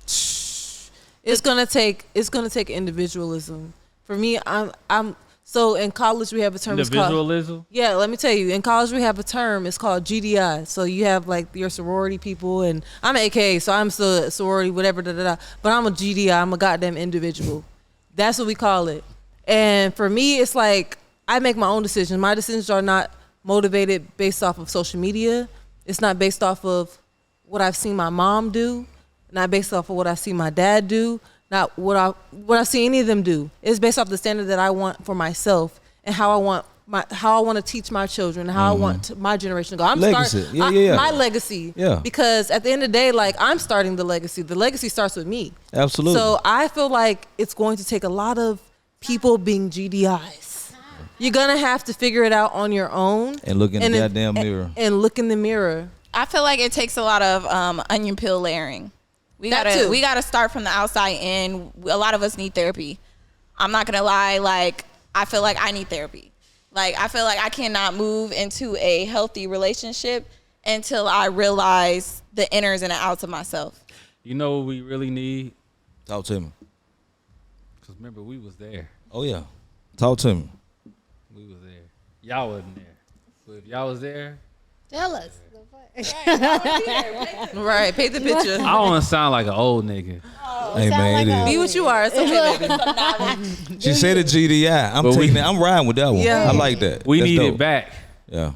It's gonna take individualism. For me, I'm so in college we have a term. Individualism? Yeah, let me tell you. In college we have a term. It's called GDI. So you have like your sorority people, and I'm an AKA, so I'm still a sorority, whatever. But I'm a GDI. I'm a goddamn individual. That's what we call it. And for me, it's like I make my own decisions. My decisions are not motivated based off of social media. It's not based off of what I've seen my mom do. Not based off of what I see my dad do. Not what I see any of them do. It's based off the standard that I want for myself and how I want to teach my children and how I want my generation to go. I'm Legacy. starting my legacy. Yeah. Because at the end of the day, like I'm starting the legacy. The legacy starts with me. Absolutely. So I feel like it's going to take a lot of people being GDIs. You're gonna have to figure it out on your own and look in the goddamn mirror. And look in the mirror. I feel like it takes a lot of onion peel layering. We gotta start from the outside in. A lot of us need therapy. I'm not gonna lie, like I feel like I need therapy. Like I feel like I cannot move into a healthy relationship until I realize the inners and the outs of myself. You know what we really need? Talk to me. Because remember, we was there. Oh yeah. Talk to me. We was there. Y'all wasn't there. But if y'all was there, Tell us. Right, paint the picture. I don't want to sound like an old nigga. Hey man, it Be is. what you are. It's okay, baby. She said a GDI. I'm riding with that one. Yeah. I like that. We That's need dope. it back. Yeah.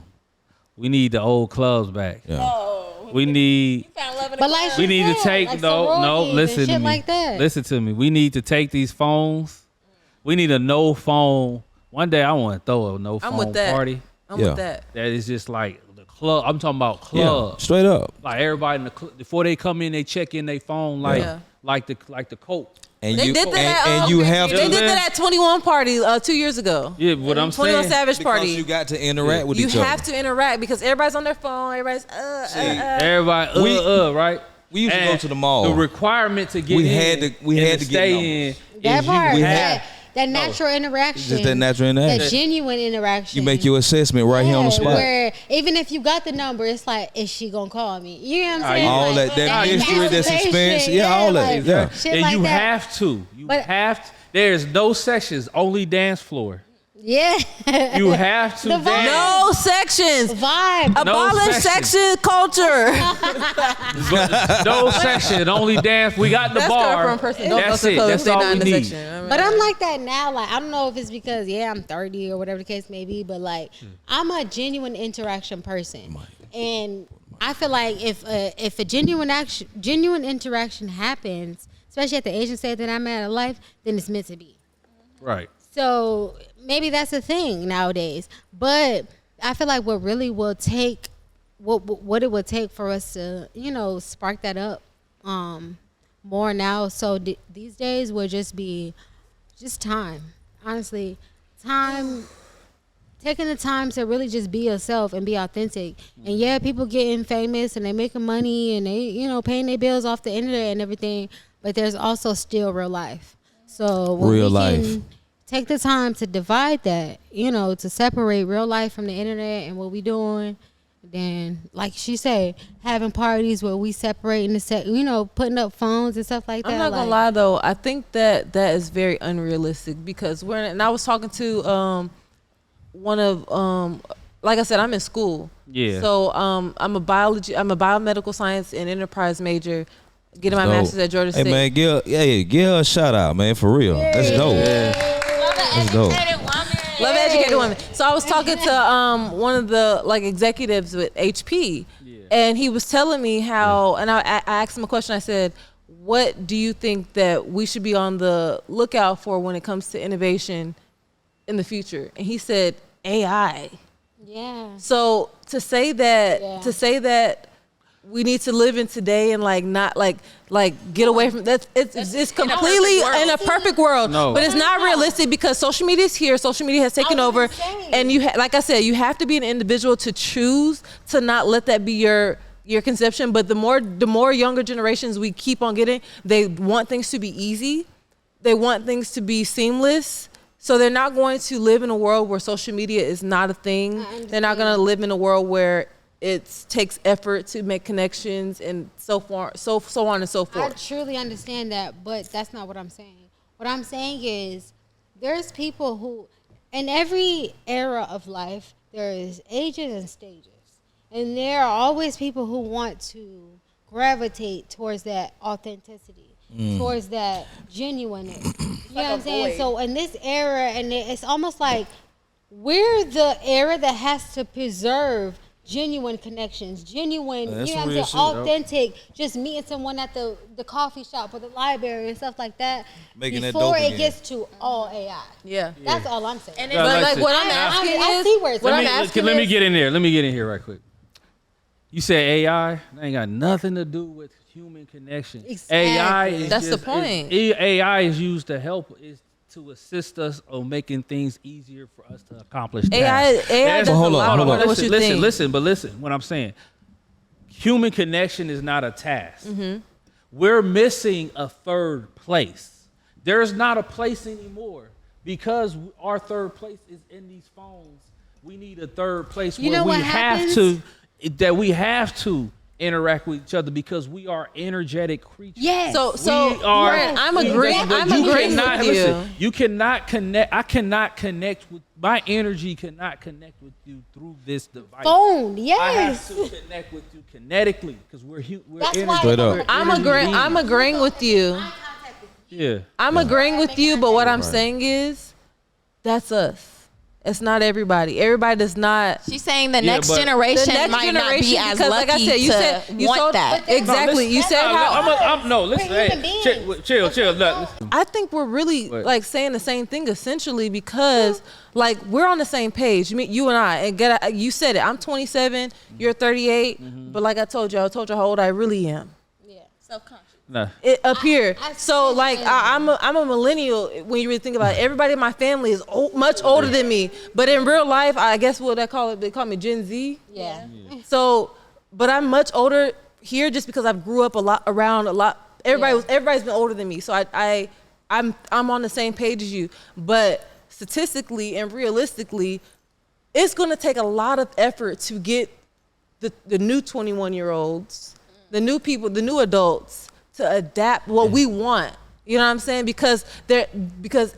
We need the old clubs back. Yeah. We need. But like We need to take like no. sororities and Listen to shit me. like that. Listen to me. We need to take these phones. We need a no phone. One day I want to throw a no I'm phone with that. party. I'm Yeah. with that. That is just like the club. I'm talking about Yeah. club. Straight up. Like everybody in the before they come in, they check in their phone like Yeah. like the coat. And They you did that. and you have They to did that at 21 party 2 years ago. Yeah, what I'm 21 saying. Savage because party. you got to interact with You each other. have to interact because everybody's on their phone. Everybody's Everybody, right? We used to go And to the mall. The requirement to get We in, had to- we and had to get stay in. That is part, you that, have. that natural interaction. Just that natural interaction. That genuine interaction. You make your assessment right here on the Yeah, spot. Where even if you got the number, it's like, is she gonna call me? You know what I'm saying? All Like, that mystery, that anticipation, suspense, yeah, all that, like, yeah. shit And like you that. have to. You But- have to. There's no sections, only dance floor. Yeah. You have to The vibe. dance. No sections. Vibe. Abolish section. section culture. No section, only dance. We got the That's bar. coming from a person. Don't go That's to the it. club That's if they're all not we in the need. section. But I'm like that now. Like, I don't know if it's because, I'm 30 or whatever the case may be, but like, I'm a genuine interaction person. And I feel like if a genuine interaction happens, especially at the age and stage that I'm at in life, then it's meant to be. Right. So maybe that's a thing nowadays. But I feel like what really will take, what it would take for us to, spark that up more now. So these days will just be just time. Honestly, time, taking the time to really just be yourself and be authentic. And yeah, people getting famous and they making money and they, paying their bills off the internet and everything. But there's also still real life. So when Real we life. can take the time to divide that, to separate real life from the internet and what we doing, then like she said, having parties where we separate in the putting up phones and stuff like that. I'm not gonna lie though. I think that is very unrealistic because and I was talking to one of like I said, I'm in school. Yeah. So I'm a biomedical science and enterprise major, getting my Dope. master's at Georgia Hey State. man, give her a shout out, man, for real. That's dope. That's dope. Love educated women. So I was talking to one of the executives with HP, and he was telling me how. And I asked him a question. I said, "What do you think that we should be on the lookout for when it comes to innovation in the future?" And he said, "AI." Yeah. So to say that we need to live in today and like not like get away from that. It's completely in a perfect world, but it's not realistic because social media is here. Social media has taken over, and like I said, you have to be an individual to choose to not let that be your conception. But the more younger generations we keep on getting, they want things to be easy. They want things to be seamless. So they're not going to live in a world where social media is not a thing. They're not going to live in a world where it takes effort to make connections and so on and so forth. I truly understand that, but that's not what I'm saying. What I'm saying is there's people who, in every era of life, there is ages and stages. And there are always people who want to gravitate towards that authenticity, towards that genuineness. You know what I'm saying? So in this era, and it's almost like we're the era that has to preserve genuine connections, genuine, you know what I'm saying, authentic, just meeting someone at the coffee shop or the library and stuff like that. Making before that dope it gets to all AI. Yeah. That's all I'm saying. And but what I'm asking is, let me get in there. Let me get in here right quick. You say AI, that ain't got nothing to do with human connection. Exactly. AI is That's the point. AI is used to help, is to assist us on making things easier for us to accomplish tasks. AI does a lot more than what you think. Listen, what I'm saying, human connection is not a task. We're missing a third place. There's not a place anymore because our third place is in these phones. We need a third place where we have to interact with each other because we are energetic creatures. Yes. I'm agreeing with you. Listen, you cannot connect. I cannot connect with my energy. Cannot connect with you through this device. Phone, yes. I have to connect with you kinetically because we're That's energy. why I'm agreeing with you. Yeah. I'm agreeing with you, but what I'm saying is, that's us. It's not everybody. Everybody does not. She's saying the next generation might not be as because, lucky like I said, you said you want told that. Exactly. You said how. Listen. Hey, chill. Look, I think we're really like saying the same thing essentially because like we're on the same page. You and I. And you said it. I'm 27. You're 38. But like I told you how old I really am. Yeah. Self-conscious. nah. Up here. So like I'm a millennial when you really think about it. Everybody in my family is much older than me. But in real life, I guess what they call me Gen Z. Yeah. So, but I'm much older here just because I grew up around a lot. Everybody's been older than me. So I'm on the same page as you. But statistically and realistically, it's going to take a lot of effort to get the new 21-year-olds, the new people, the new adults to adapt what we want. You know what I'm saying? Because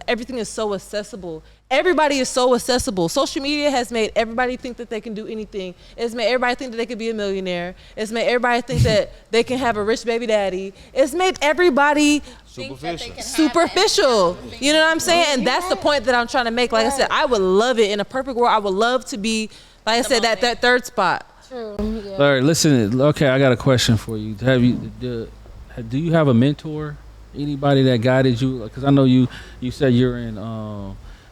everything is so accessible. Everybody is so accessible. Social media has made everybody think that they can do anything. It's made everybody think that they could be a millionaire. It's made everybody think that they can have a rich baby daddy. It's made everybody superficial. You know what I'm saying? And that's the point that I'm trying to make. Like I said, I would love it in a perfect world. I would love to be, like I said, that third spot. True. Yeah. All right, listen. Okay, I got a question for you. Do you have a mentor? Anybody that guided you? Because I know you said you're in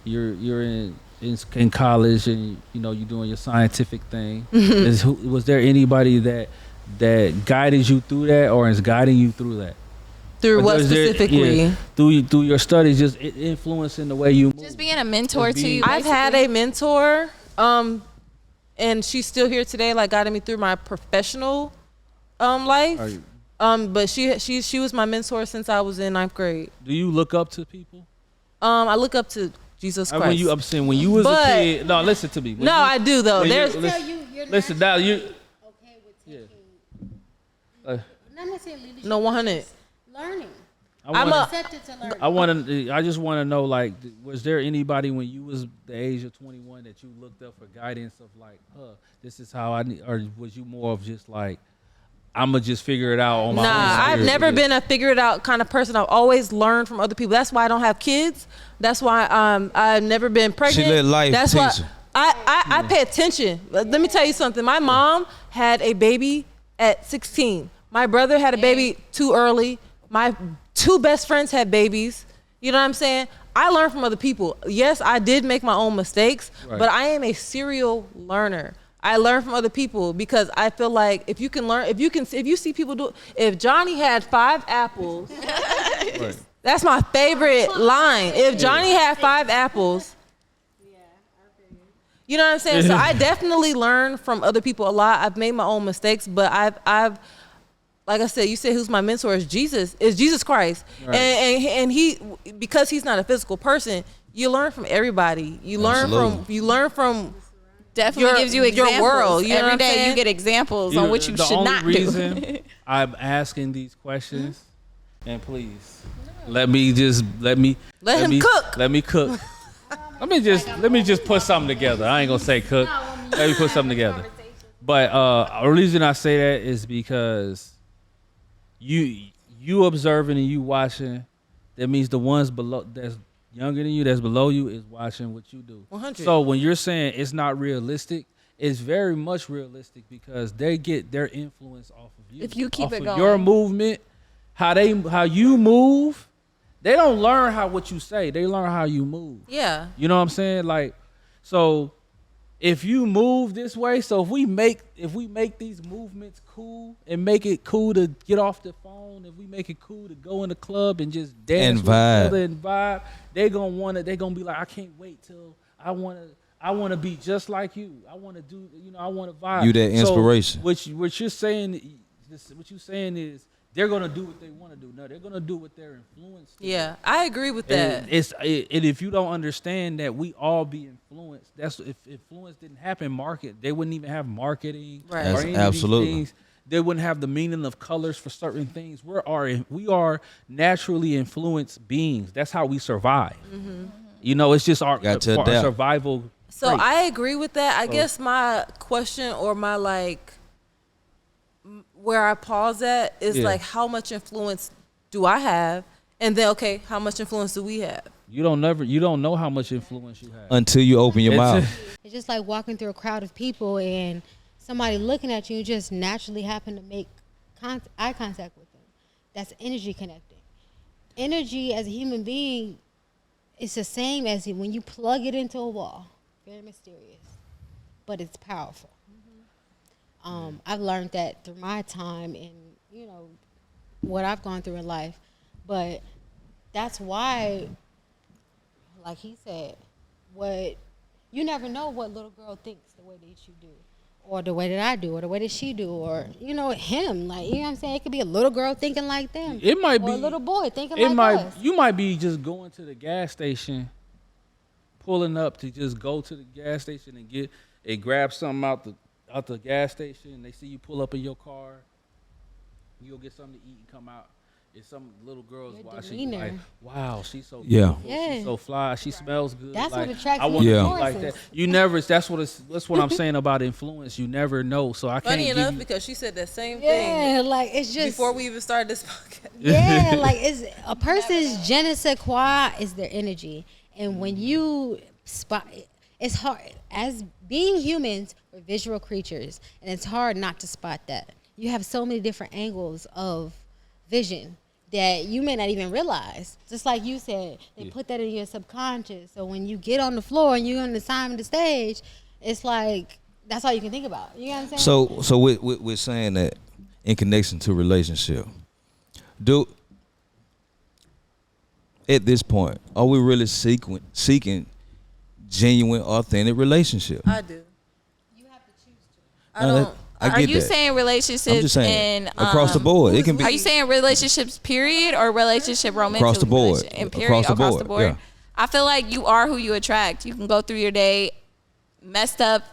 in college and you're doing your scientific thing. Was there anybody that guided you through that or is guiding you through that? Through what specifically? Through your studies, just influencing the way you move. Just being a mentor to you. I've had a mentor, and she's still here today, like guiding me through my professional life. But she was my mentor since I was in 9th grade. Do you look up to people? I look up to Jesus Christ. When you was a kid. No, listen to me. I do though. Listen, now you. Okay with taking, not necessarily leadership. No, 100. Learning. Accepted to learn. I just want to know, like, was there anybody when you was the age of 21 that you looked up for guidance of like, this is how I need, or was you more of just like, I'ma just figure it out on my own? I've never been a figure it out kind of person. I've always learned from other people. That's why I don't have kids. That's why I've never been pregnant. She let life That's teach why I pay attention. Let me tell you something. My mom had a baby at 16. My brother had a baby too early. My 2 best friends had babies. You know what I'm saying? I learned from other people. Yes, I did make my own mistakes, but I am a serial learner. I learn from other people because I feel like if you see people do, if Johnny had 5 apples, Right. that's my favorite line. If Johnny had 5 apples, you know what I'm saying? So I definitely learn from other people a lot. I've made my own mistakes, but I've like I said, you said who's my mentor is Jesus Christ. Right. And he, because he's not a physical person, you learn from everybody. You learn from Definitely gives you examples. Your world. You know Every what I'm day saying? you get examples on what you should not The only do. reason I'm asking these questions, and please let me Let him cook. Let me cook. Let me just put something together. I ain't gonna say cook. Let me put something together. But the reason I say that is because you observing and you watching, that means the ones below that's younger than you, that's below you, is watching what you do. 100. So when you're saying it's not realistic, it's very much realistic because they get their influence off of you. If you keep off it of going. your movement, how you move. They don't learn what you say. They learn how you move. Yeah. You know what I'm saying? Like, so if you move this way, so if we make these movements cool and make it cool to get off the phone, if we make it cool to go in the club and just dance And with vibe. each other and vibe, they're gonna be like, I can't wait till I wanna be just like you. I wanna do, I wanna vibe. You that inspiration. So what you're saying is they're gonna do what they want to do. No, they're gonna do what they're influenced to. Yeah, I agree with that. And if you don't understand that we all be influenced, that's if influence didn't happen, they wouldn't even have marketing. Right. Or That's any of these absolutely. things. They wouldn't have the meaning of colors for certain things. We are naturally influenced beings. That's how we survive. Mm-hmm. It's just our Got to our adapt. survival. So trait. I agree with that. I guess my question or my where I pause at is Yeah. how much influence do I have? And then, okay, how much influence do we have? You don't know how much influence you have. Until you open your mouth. It's just like walking through a crowd of people and somebody looking at you, just naturally happen to make eye contact with them. That's energy connecting. Energy as a human being is the same as when you plug it into a wall. Very mysterious, but it's powerful. I've learned that through my time and what I've gone through in life, but that's why, like he said, you never know what little girl thinks the way that you do, or the way that I do, or the way that she do, or him. Like, you know what I'm saying? It could be a little girl thinking like them. It might or be a little boy thinking like us. You might be just going to the gas station, pulling up to just go to the gas station and grab something out the gas station. And they see you pull up in your car, you go get something to eat and come out. And some little girls Your watching you demeanor. like, wow, she's so Yeah. beautiful. Yeah. She's so fly. She smells good. That's like, what attracts I me want to to be Yeah. like that. horses. You never. That's what I'm saying about influence. You never know. So I Funny can't enough, give you. because she said that same Yeah, thing like it's just before we even started this podcast. yeah, like it's a person's je ne sais quoi is their energy, and when you spot, it's hard. As being humans, we're visual creatures, and it's hard not to spot that. You have so many different angles of vision that you may not even realize. Just like you said, they put that in your subconscious. So when you get on the floor and you're on the side of the stage, it's like that's all you can think about. You know what I'm saying? So we're saying that in connection to relationship, at this point, are we really seeking genuine, authentic relationship? I do. You have to choose to. I don't. I Are get you that. saying relationships I'm just saying in across the board. It can be Are you saying relationships period or relationship romantic? Across the board. And period Across the board, yeah. I feel like you are who you attract. You can go through your day messed up,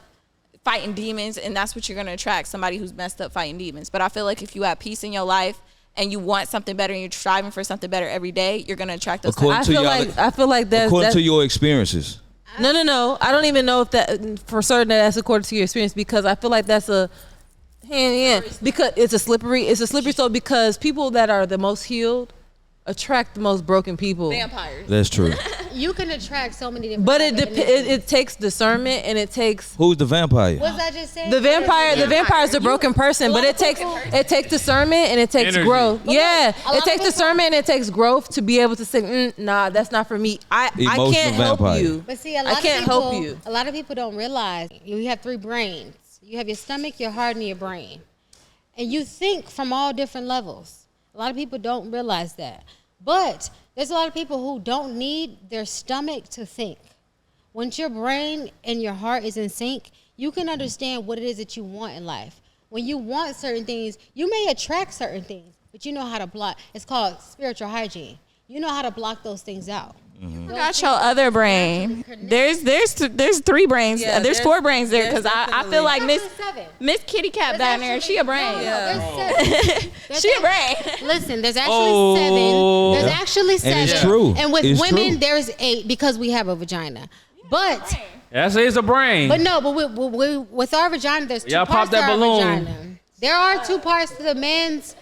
fighting demons, and that's what you're gonna attract, somebody who's messed up fighting demons. But I feel like if you have peace in your life and you want something better and you're striving for something better every day, you're gonna attract those According types. I feel like that's according to your experiences. No. I don't even know if that for certain that's according to your experience, because I feel like that's a hand in hand, because it's a slippery slope, because people that are the most healed attract the most broken people. Vampires. That's true. You can attract so many different. But type of energy. it takes discernment, and it takes Who's the vampire? What was I just saying? the vampire. The vampire is a broken person, but it takes discernment and it takes Energy. growth. Yeah, a lot it of takes people- discernment and it takes growth to be able to say, nah, that's not for me. I Emotional can't help vampire. you. But see, a lot I can't of people, help you. A lot of people don't realize you have 3 brains. You have your stomach, your heart, and your brain. And you think from all different levels. A lot of people don't realize that. But there's a lot of people who don't need their stomach to think. Once your brain and your heart is in sync, you can understand what it is that you want in life. When you want certain things, you may attract certain things, but you know how to block. It's called spiritual hygiene. You know how to block those things out. You got your other brain. There's 3 brains. Yeah, there's 4 brains there because there's I feel like Seven. Miss Kitty Cat down there. She a brain. There's She a brain. Listen, there's actually 7. There's actually 7. And it's true. And with It's women, true. there's 8 because we have a vagina. But It's a brain. but no, but with our vagina, there's 2 Y'all parts pop that to our balloon. vagina. There are 2 parts to the man's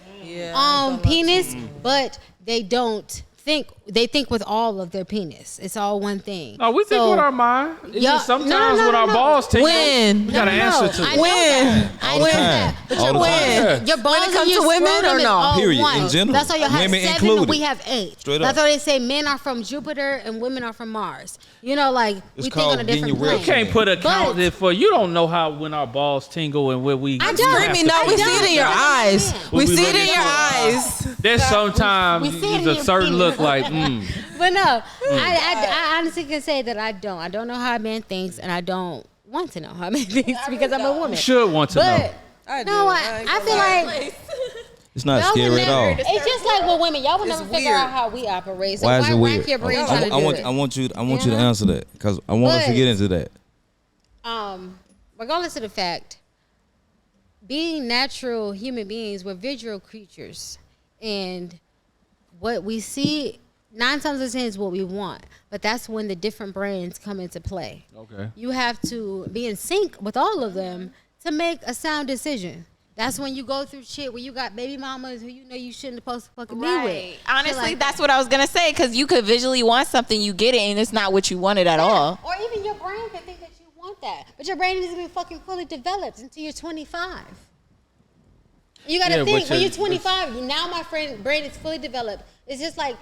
penis, but they don't think. They think with all of their penis. It's all one thing. No, we think So- with our mind. It's Yeah, just sometimes no, with our no. balls tingle, When? we got an answer to I it. know When? that. I All know the that. time. But All your the balls, time. your balls it comes and your to women scrotum or is no? all Period, one. in general. That's why you have Women 7 included. and we have 8. Straight That's up. why they say men are from Jupiter and women are from Mars. You know, like It's we think called on a getting different your plane. You can't put a count But- in for you. Don't know how when our balls tingle and when we. I we don't. have Screaming, to no, we tingle. see it in your eyes. When We we see look it in into your our eyes. There's sometimes we see it in there's a your certain penis. look like. But no, I honestly can say that I don't. I don't know how a man thinks, and I don't want to know how a man thinks because I'm a woman. You should want to know. But no, I feel like It's not y'all scary would at never. all. It's just like with women. Y'all would It's never figure weird. out how we operate. So Why is it rank weird? your brain I, trying to do want, it. I want you to You answer that because I want us to But- get into that. Regardless of the fact, being natural human beings, we're visual creatures, and what we see 9 times out of 10 is what we want. But that's when the different brains come into play. Okay. You have to be in sync with all of them to make a sound decision. That's when you go through shit where you got baby mamas who you know you shouldn't supposed to fucking be with. Honestly, Shit like that's that. what I was gonna say because you could visually want something, you get it, and it's not what you wanted at all. Or even your brain can think that you want that, but your brain isn't even fucking fully developed until you're 25. You gotta Yeah, think but when you're- you're 25. Now my brain is fully developed. It's just like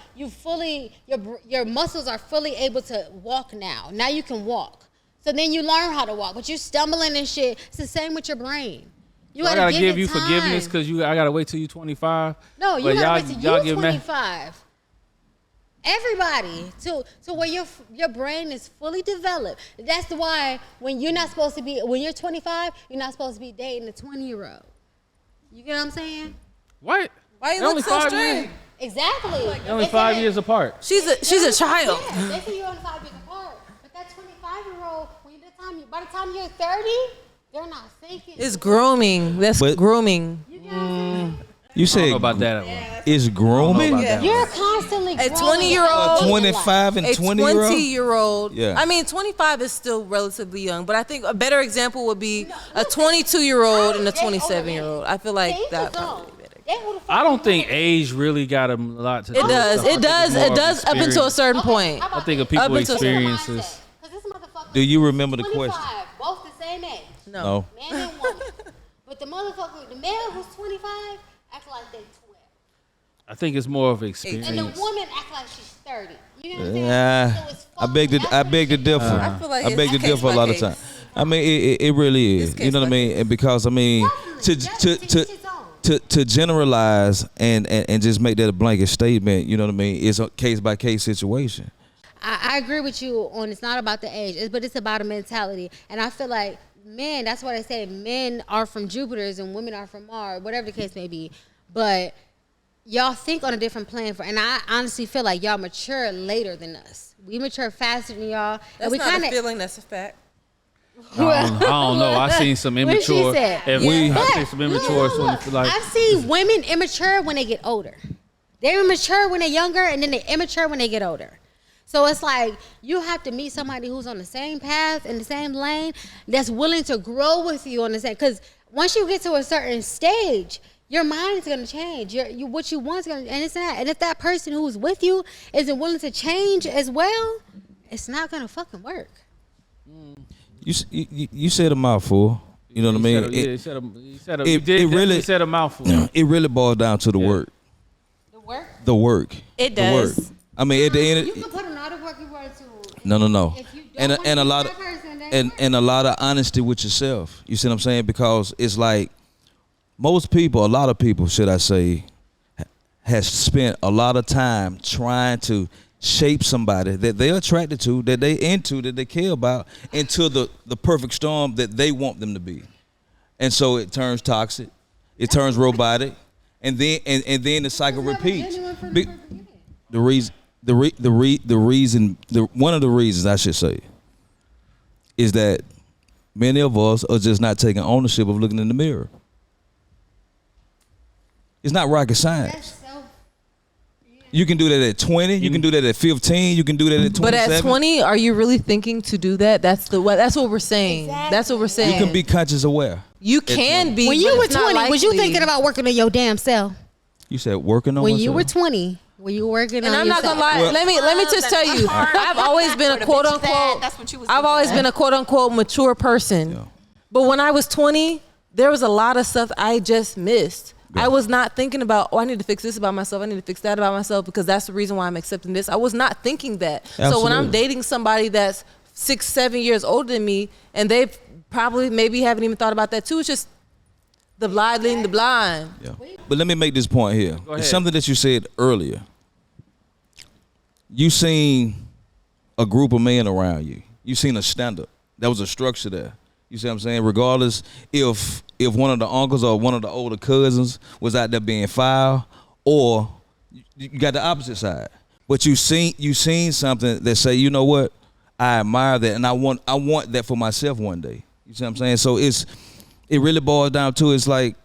your muscles are fully able to walk now. Now you can walk. So then you learn how to walk, but you're stumbling and shit. It's the same with your brain. You I gotta give it you time. forgiveness because I gotta wait till you 25. No, you But gotta wait till you're give me- 25. Everybody to where your brain is fully developed. That's why when you're 25, you're not supposed to be dating a 20-year-old. You get what I'm saying? What? Why you They're look so years- strange? Exactly. they're only 5 years apart. She's a child. Yeah, they say you're only 5 years apart. But that 25-year-old, by the time you're 30, they're not thinking. It's grooming. That's But- grooming. You get what I'm saying? You I don't said know about that one. it's grooming. about that. You're constantly A growing 20-year-old, in 25 and A 20-year-old. 20-year-old. Yeah. I mean, 25 is still relatively young, but I think a better example would be a 22-year-old and a 27-year-old. I feel like that probably be better. I don't think age really got a lot to do It with does. stuff. I It think does. it's more It of does up until a experience. certain point. I think of Up people until- experiences. Do you remember the 25, question? both the same age. No. Man and woman. But the man who's 25 act like they're 12. I think it's more of And the experience. woman act like she's 30. You know what I'm saying? Nah, So it's I beg to differ. I feel like I beg to it's differ a case lot by of times. case. I mean, it really is. It's You know what I case by mean? And because I mean, to generalize and just make that a blanket statement. You know what I mean? It's a case by case situation. I agree with you on it's not about the age, but it's about a mentality. And I feel like men, that's what I say, men are from Jupiter's and women are from Mars, whatever the case may be. But y'all think on a different plane, and I honestly feel like y'all mature later than us. We mature faster than y'all. That's and we not kinda, a feeling. That's a fact. I don't know. I seen some What she immature. said. If Yeah. I But seen some immature. look, Like I've seen women immature when they get older. They're immature when they're younger, and then they're immature when they get older. So it's like you have to meet somebody who's on the same path in the same lane that's willing to grow with you on the same. Because once you get to a certain stage, your mind is going to change. What you want is going to, and it's that. And if that person who's with you isn't willing to change as well, it's not going to fucking work. You said a mouthful. You know what I mean? He said a mouthful. It really boils down to the work. The work? The work. It The work. does. I mean, at the You end. can put in all the work you want to. No. If you and a lot of and a lot of honesty with yourself. You see what I'm saying? Because it's like a lot of people, should I say, has spent a lot of time trying to shape somebody that they're attracted to, that they into, that they care about, into the perfect storm that they want them to be. And so it turns toxic, it turns robotic, and then the cycle repeats. One of the reasons I should say is that many of us are just not taking ownership of looking in the mirror. It's not rocket science. You can do that at 20. You can do that at 15. You can do that at 27. But at 20, are you really thinking to do that? That's what we're saying. Exactly. That's what we're saying. You can be conscious aware. You can be. When you were 20, was you thinking about working on your damn self? You said working on when myself? you were 20. Were you working on And I'm yourself? not gonna lie. Well, let me just tell you. I've always been a quote unquote. That's what you was I've always been a quote unquote mature person. Yeah. But when I was 20, there was a lot of stuff I just missed. Yeah. I was not thinking about, I need to fix this about myself. I need to fix that about myself because that's the reason why I'm accepting this. I was not thinking that. Absolutely. So when I'm dating somebody that's 6-7 years older than me, and they probably maybe haven't even thought about that too, it's just the blind leading the blind. Yeah. But let me make this point here. It's something that you said earlier. You seen a group of men around you. You seen a standard. There was a structure there. You see what I'm saying? Regardless if one of the uncles or one of the older cousins was out there being foul, or you got the opposite side. But you seen something that say, you know what? I admire that, and I want that for myself one day. You see what I'm saying? So it really boils down to, it's like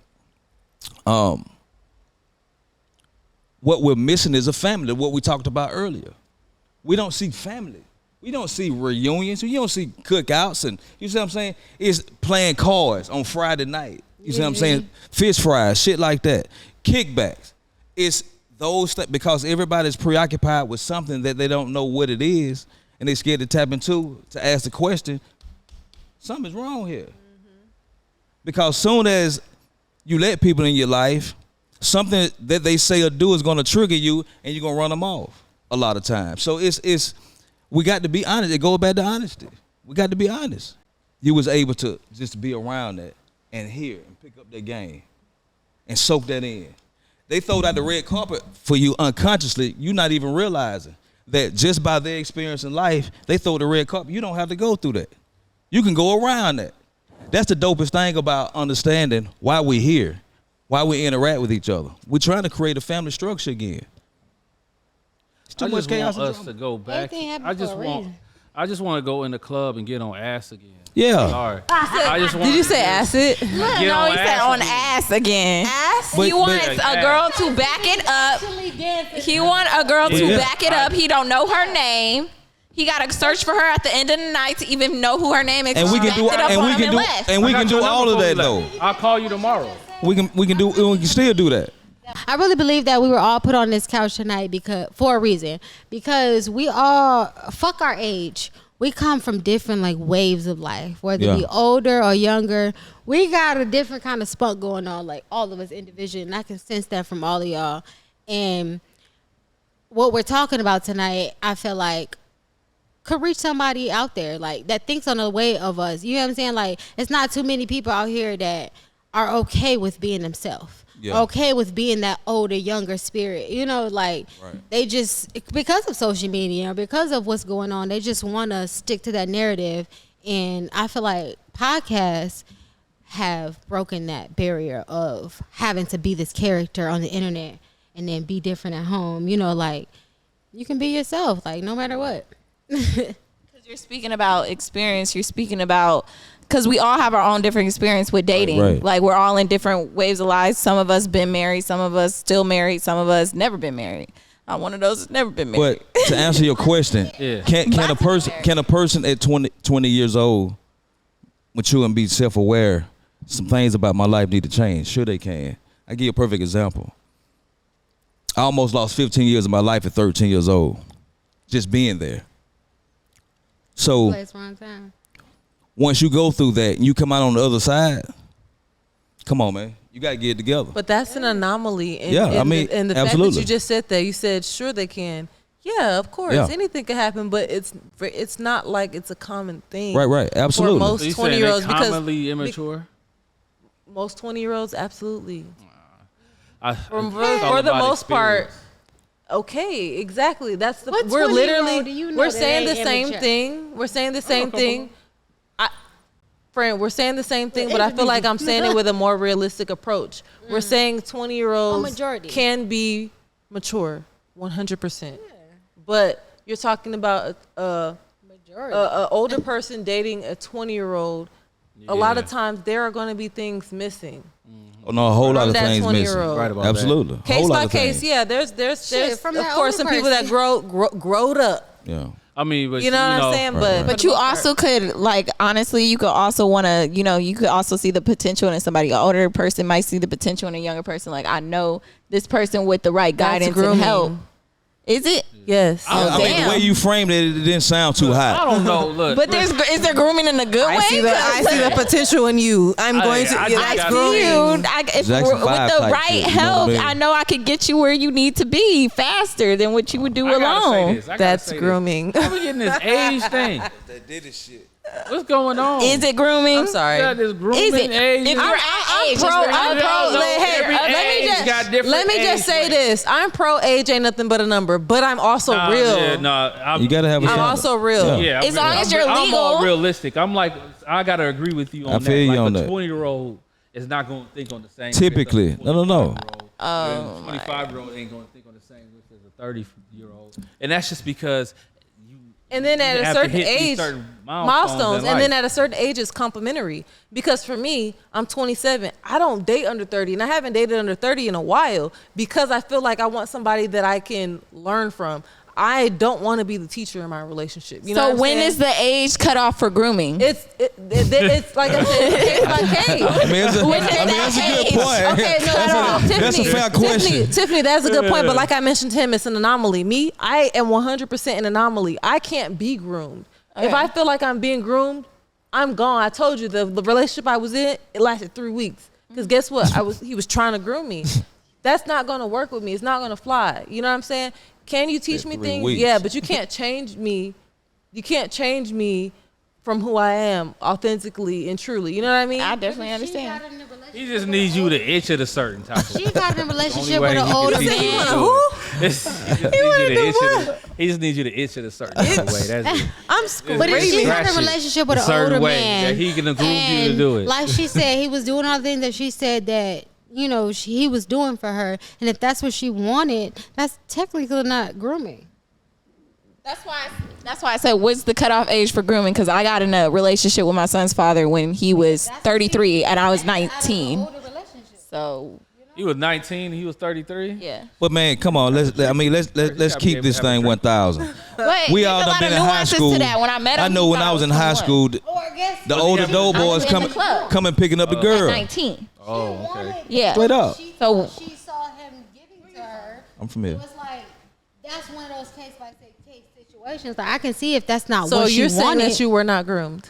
what we're missing is a family. What we talked about earlier. We don't see family. We don't see reunions. You don't see cookouts, and you see what I'm saying? It's playing cards on Friday night. You see what I'm saying? Fish fries, shit like that. Kickbacks. It's those because everybody's preoccupied with something that they don't know what it is, and they're scared to tap into to ask the question. Something's wrong here. Because soon as you let people in your life, something that they say or do is going to trigger you, and you're going to run them off a lot of times. So we got to be honest. It goes back to honesty. We got to be honest. You was able to just be around that and hear and pick up that game and soak that in. They throwed out the red carpet for you unconsciously. You're not even realizing that just by their experience in life, they throw the red carpet. You don't have to go through that. You can go around that. That's the dopest thing about understanding why we're here, why we interact with each other. We're trying to create a family structure again. It's too much chaos. Want us to go back. Everything I just happened for a want reason. I just want to go in the club and get on ass again. Yeah. Sorry. I just want Did you say acid? Get No, on he said ass on again. ass again. Ass? He But- wants but- a girl to back it up. He want a girl to Yeah. back it up. He don't know her name. He got to search for her at the end of the night to even know who her name is. And we She can do backed it up and on we him can do left. and we I got can do your all number of that before we though. left. I'll call you tomorrow. We can still do that. I really believe that we were all put on this couch tonight for a reason. Because we all fuck our age. We come from different like waves of life, whether it be Yeah. older or younger. We got a different kind of spunk going on, like all of us individually, and I can sense that from all of y'all. And what we're talking about tonight, I feel like could reach somebody out there like that thinks on the way of us. You know what I'm saying? Like it's not too many people out here that are okay with being themselves. Yeah. Okay with being that older, younger spirit. You know, like Right. they just because of social media, because of what's going on, they just want to stick to that narrative. And I feel like podcasts have broken that barrier of having to be this character on the internet and then be different at home. You know, like you can be yourself, like no matter what. Because you're speaking about experience. You're speaking about, because we all have our own different experience with dating. Right. Like we're all in different waves of lives. Some of us been married. Some of us still married. Some of us never been married. I'm one of those that's never been married. But to answer your question, Yeah. can a person at 20 years old mature and be self-aware? Some things about my life need to change. Sure they can. I give you a perfect example. I almost lost 15 years of my life at 13 years old, just being there. So Place, wrong time. once you go through that and you come out on the other side, come on, man. You got to get it together. But that's an anomaly. And, Yeah, I and mean, the fact absolutely. that you just said that, you said, sure they can. Yeah, of course. Yeah. Anything could happen, but it's not like it's a common thing. Right. Absolutely. For most So you 20-year-olds, saying they because commonly immature? most 20-year-olds, absolutely. I For it's all the about most part, experience. okay, exactly. That's the. What We're 20-year-old literally do you know we're that saying the ain't same immature? thing. We're saying the same couple thing. Friend, we're saying the same thing, but I feel like I'm saying it with a more realistic approach. We're saying 20-year-olds majority. can be mature, 100%. But you're talking about a older person dating a 20-year-old. A lot of times there are going to be things missing. Oh no, a whole lot of that things missing. 20-year-old. Right about Absolutely. Case whole lot by of case, things. yeah. There's from of that course older some people that person. growed up. Yeah. I mean, but You know what I'm saying? Right. But you also could, like, honestly, you could also want to, you could also see the potential in somebody. An older person might see the potential in a younger person. Like, I know this person with the right That's guidance and grooming. help. Is it? Yes. I mean, the damn. way you framed it, it didn't sound too I hot. don't know. Look, But is there grooming in a good way? I see the potential in you. I'm going to. I yeah, just I that's got see grooming. you. If Jackson with 5 the type right shit, you know help, what I mean? I know I could get you where you need to be faster than what you would do I gotta say alone. this. I gotta That's say this. grooming. I'm getting this age thing. That did this shit. What's going on? Is it grooming? I'm sorry. Yeah, this grooming Is it? age. If you're I'm age, pro. it's I'm very pro. no, Hey, every age got different let me just age say range. this. I'm pro age ain't nothing but a number, but I'm also real. Yeah, no, You gotta have a I'm standard. also real. Yeah. Yeah, As long as you're I'm all legal. realistic. I'm like, I gotta agree with you on I that. feel you Like on a that. 20-year-old is not gonna think on the same. Typically. riff as a No. 25-year-old. And a 25-year-old ain't gonna think on the same riff as a 30-year-old, and that's just because. And then at You a have to certain hit these age, certain milestones, in and then life. at a certain age, it's complementary. Because for me, I'm 27. I don't date under 30, and I haven't dated under 30 in a while because I feel like I want somebody that I can learn from. I don't want to be the teacher in my relationship. You know So what I'm when saying? is the age cut off for grooming? It's like I said, it's case by case. I mean, it's a good point. Okay, no, That's a fair question. Tiffany, that's a good point. But like I mentioned to him, it's an anomaly. Me, I am 100% an anomaly. I can't be groomed. Okay. If I feel like I'm being groomed, I'm gone. I told you the relationship I was in, it lasted 3 weeks. Because guess what? He was trying to groom me. That's not gonna work with me. It's not gonna fly. You know what I'm saying? Can you teach me 3 things? weeks. Yeah, but you can't change me. You can't change me from who I am authentically and truly. You know what I mean? I definitely understand. He just needs you to itch at a certain type of She got in a relationship way with an he can older teach you man. to do it. He just needs you to itch at a certain type of way. That's it. I'm But screaming. if she had Scratch a it relationship with a an certain older way man, that he can groom you to and do it. like she said, he was doing all the things that she said that he was doing for her, and if that's what she wanted, that's technically not grooming. That's why I said, what's the cutoff age for grooming? Because I got in a relationship with my son's father when he was 33 and I was 19. So He was 19. He was 33. yeah. But man, come on. Let's keep this thing 1,000. But We there's all a done lot been of in high nuances school. to that. When I met him, I know he when thought I was in high 21. school, the older dope boys in come the club. coming picking up the girl. 19. Oh, okay. Yeah. Straight up. So She saw him giving to her. I'm familiar. It was like that's one of those case by case situations. Like I can see if that's not So what she you're saying wanted. that you were not groomed?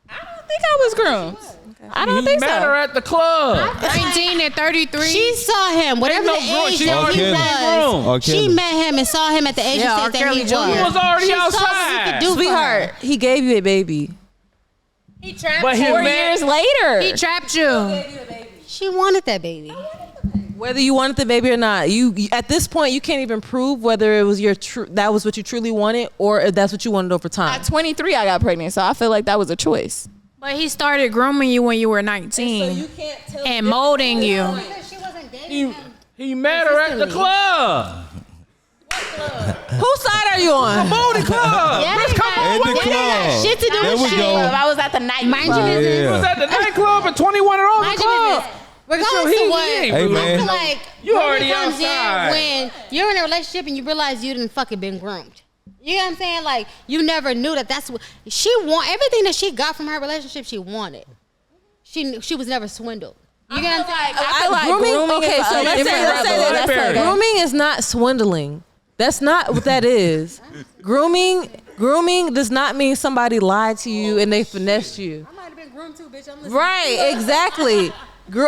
I don't think I was groomed. I don't He think met her so. at the club. 19 and 33. She saw him, whatever no the groom. age She that already he been was. groomed. She met him and saw him at the age Yeah, she R. said that Kelly he Jr. was. He was already She saw what he outside. could do for Sweetheart, her. he gave you a baby. He trapped But you. his 4 man- years later. He trapped you. She wanted that baby. Whether you wanted the baby or not, you at this point you can't even prove whether it was that was what you truly wanted or if that's what you wanted over time. At 23, I got pregnant, so I feel like that was a choice. But he started grooming you when you were 19 can't tell and molding you. Because she wasn't dating him. He met her at the club. Whose side are you on? Booty club. Yeah, Bitch, come on. In the What you club. shit to do There with we shit. go. I was at the night Mind your club. business. was at the nightclub at 21 and over Mind the your club. business. Regardless He- of what, he ain't Hey, really- I man. feel like You grooming already comes in outside. when you're in a relationship and you realize you didn't fucking been groomed. You know what I'm saying? Like you never knew that's what she want. Everything that she got from her relationship, she wanted. She was never swindled. You know what I'm saying? I feel like grooming. grooming Okay, is so a let's say different level. that. Let's say that. Grooming is not swindling. That's not what that is. Grooming does not mean somebody lied to you and they finessed you. I might have been groomed too, bitch. I'm listening. Right, exactly.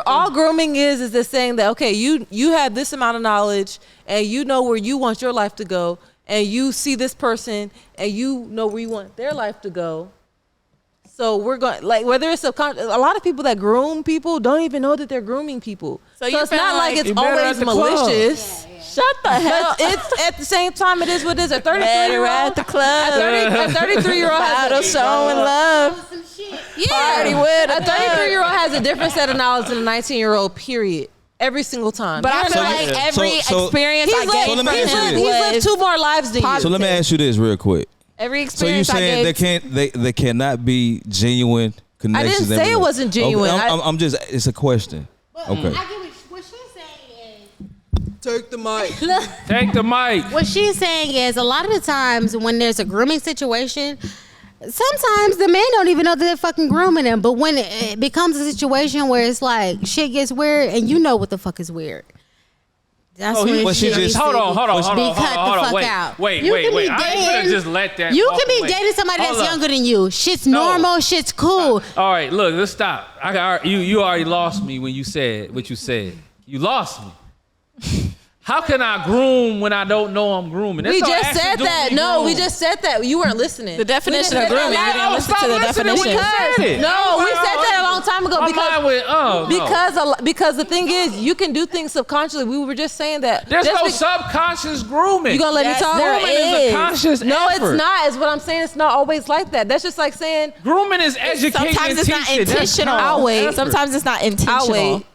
All grooming is just saying that okay, you have this amount of knowledge and you know where you want your life to go, and you see this person and you know where you want their life to go. So we're going, like, whether it's subconscious, a lot of people that groom people don't even know that they're grooming people. So you it's feel not like like it's you better always at the club. malicious. Shut the hell. It's at the same time it is what it is. A 33-year-old at the club. A 33-year-old Bottle has showing love. Party with a 33-year-old has a different set of knowledge than a 19-year-old. Period. Every single time. But I feel So like you- every so- experience he's I lived, gave So let me from ask you him this. he's lived was 2 more lives than you. So let me ask you this real quick. every So you experience I saying gave. they cannot be genuine connections? say it wasn't genuine. Okay, I'm just, it's a question. Okay. I get what she's saying is. Take the mic. Take the mic. What she's saying is a lot of the times when there's a grooming situation, sometimes the men don't even know that they're fucking grooming them. But when it becomes a situation where it's like shit gets weird and you know what the fuck is weird. That's Oh, when But she shit just- needs Hold to on. be cut the fuck Wait, out. wait. You can be I ain't gonna dating- just let that. You walk can be away. dating somebody that's Hold up. younger than you. Shit's No. normal. Shit's cool. All right, look, let's stop. I got you already lost me when you said what you said. You lost me. How can I groom when I don't know I'm grooming? That's We all just said accidentally that. No, we groom. just said that. You weren't listening. The definition We of just said grooming. that. You didn't listen to stop the listening when you definition. said it. No, we said that a long time ago My mind went, no. because the thing is, you can do things subconsciously. We were just saying that. There's Just no be- subconscious grooming. You gonna let Yes, me talk? there Grooming is a conscious No, effort. it's not. Is what I'm saying. It's not always like that. That's just like saying, Grooming is education. Sometimes it's not intentional. I'll wait. Sometimes it's not intentional. I'll wait.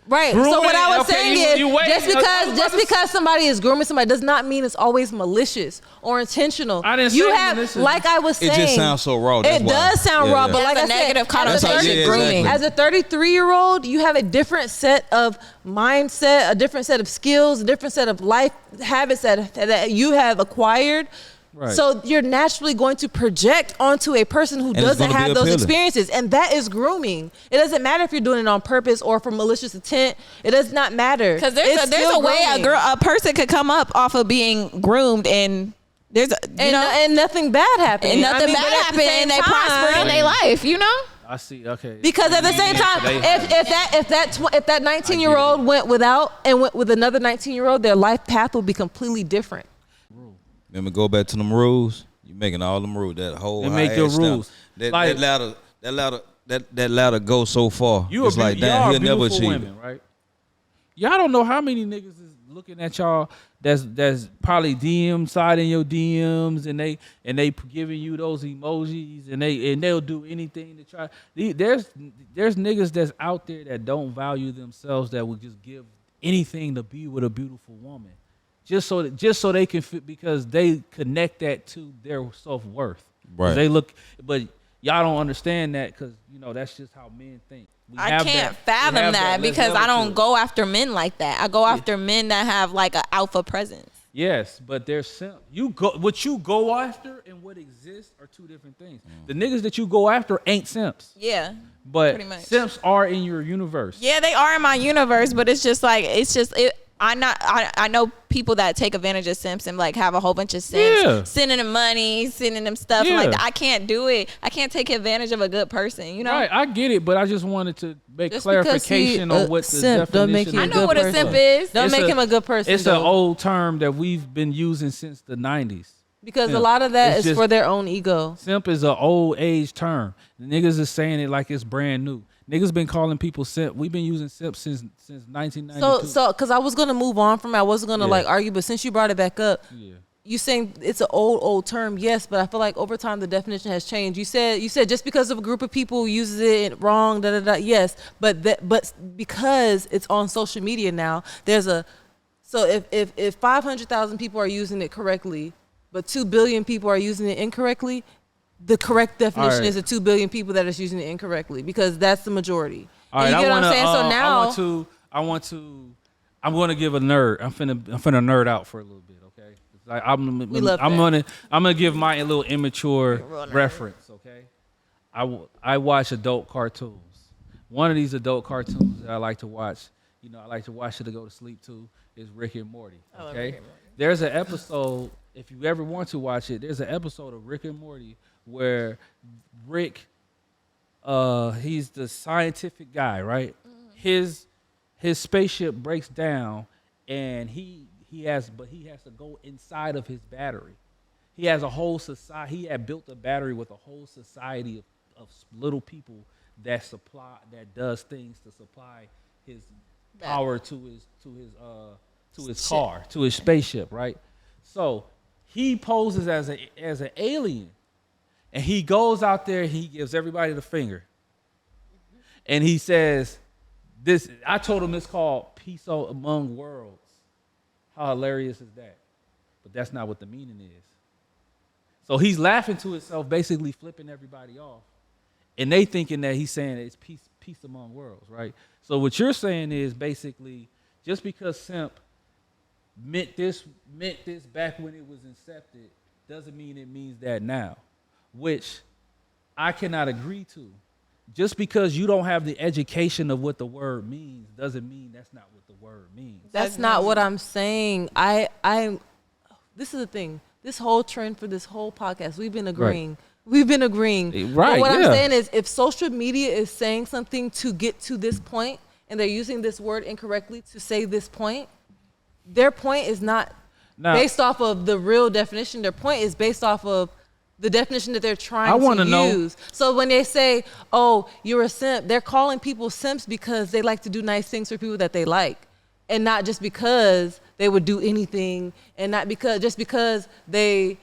Right. Grooming, So what I was okay, saying you is, wait. just because somebody is grooming somebody does not mean it's always malicious or intentional. I didn't you say have, malicious. like I was saying, It just sounds so raw. That's it why. does sound Yeah, raw, yeah. but like That's I a said, negative as a connotation. Yeah, grooming. exactly. as a 33-year-old, you have a different set of mindset, a different set of skills, a different set of life habits that you have acquired. Right. So you're naturally going to project onto a person who it's doesn't gonna be have those appealing. experiences, and that is grooming. It doesn't matter if you're doing it on purpose or for malicious intent. It does not matter. Because It's there's still a way grooming. a person could come up off of being groomed and there's a, and nothing bad happened. and nothing I mean, but bad at the happened same and they time- prospered in their life, you know? I see. Okay. Because at the same time, if that 19-year-old went without and went with another 19-year-old, their life path would be completely different. Let me go back to them rules. You making all them rules. That whole They make high your ass stamp. rules. That Like- that ladder goes so far. You It's like, damn, y'all he'll never beautiful achieve women, right? Y'all don't know how many niggas is looking at y'all that's probably DM siding your DMs and they giving you those emojis and they'll do anything to try. There's niggas that's out there that don't value themselves that will just give anything to be with a beautiful woman, just so they can fit, because they connect that to their self-worth. Right. They look, but y'all don't understand that because that's just how men think. We I have can't we fathom have that Let's because I level to don't it. go after men like that. I go after men that have like an alpha presence. Yes, but there's what you go after and what exists are two different things. The niggas that you go after ain't simps, Yeah. but Pretty much. simps are in your universe. Yeah, they are in my universe, but it's just like I know people that take advantage of simps and like have a whole bunch of simps, Yeah. sending them money, sending them stuff Yeah. like that. I can't do it. I can't take advantage of a good person, you know? Right, I get it, but I just wanted to make Just because clarification he on a what the simp definition don't make you I a is. know good what a person. simp is. Don't It's make a- him a good person. It's an though. old term that we've been using since the 90s. Because simp. a lot of that It's is just- for their own ego. Simp is an old age term. The niggas is saying it like it's brand new. Niggas been calling people simp. We've been using simp since 1992. So, because I was gonna move on from it, I wasn't gonna Yeah. like argue, but since you brought it back up, Yeah. you saying it's an old term, yes, but I feel like over time the definition has changed. You said just because of a group of people uses it wrong, yes, but because it's on social media now, so if 500,000 people are using it correctly, but 2 billion people are using it incorrectly, the correct definition right. is the 2 billion people that is using it incorrectly because that's the majority. All And right, you get what I'm saying? So now I'm gonna give a nerd. I'm finna nerd out for a little bit, okay? Like I'm love that. gonna give my little immature reference, okay? I watch adult cartoons. One of these adult cartoons that I like to watch, I like to watch it to go to sleep to, is Rick and Morty. Okay, there's an episode. If you ever want to watch it, there's an episode of Rick and Morty where Rick, he's the scientific guy, right? His spaceship breaks down, and he he has to go inside of his battery. He has a whole society. He had built a battery with a whole society of little people that does things to supply his power to his car, to his spaceship, right? So he poses as an alien, and he goes out there. He gives everybody the finger, and he says, "This." I told him it's called peace among worlds. How hilarious is that? But that's not what the meaning is. So he's laughing to himself, basically flipping everybody off, and they thinking that he's saying it's peace among worlds, right? So what you're saying is basically just because simp meant this back when it was incepted doesn't mean it means that now, which I cannot agree to. Just because you don't have the education of what the word means doesn't mean that's not what the word means. That's not what I'm saying. This is the thing. This whole trend for this whole podcast, we've been agreeing. Right. We've been agreeing. Right, But what I'm yeah. saying is, if social media is saying something to get to this point, and they're using this word incorrectly to say this point, their point is not based off of the real definition. Their point is based off of the definition that they're trying to use. So when they say, "Oh, you're a simp," they're calling people simps because they like to do nice things for people that they like, and not just because they would do anything, and not just because they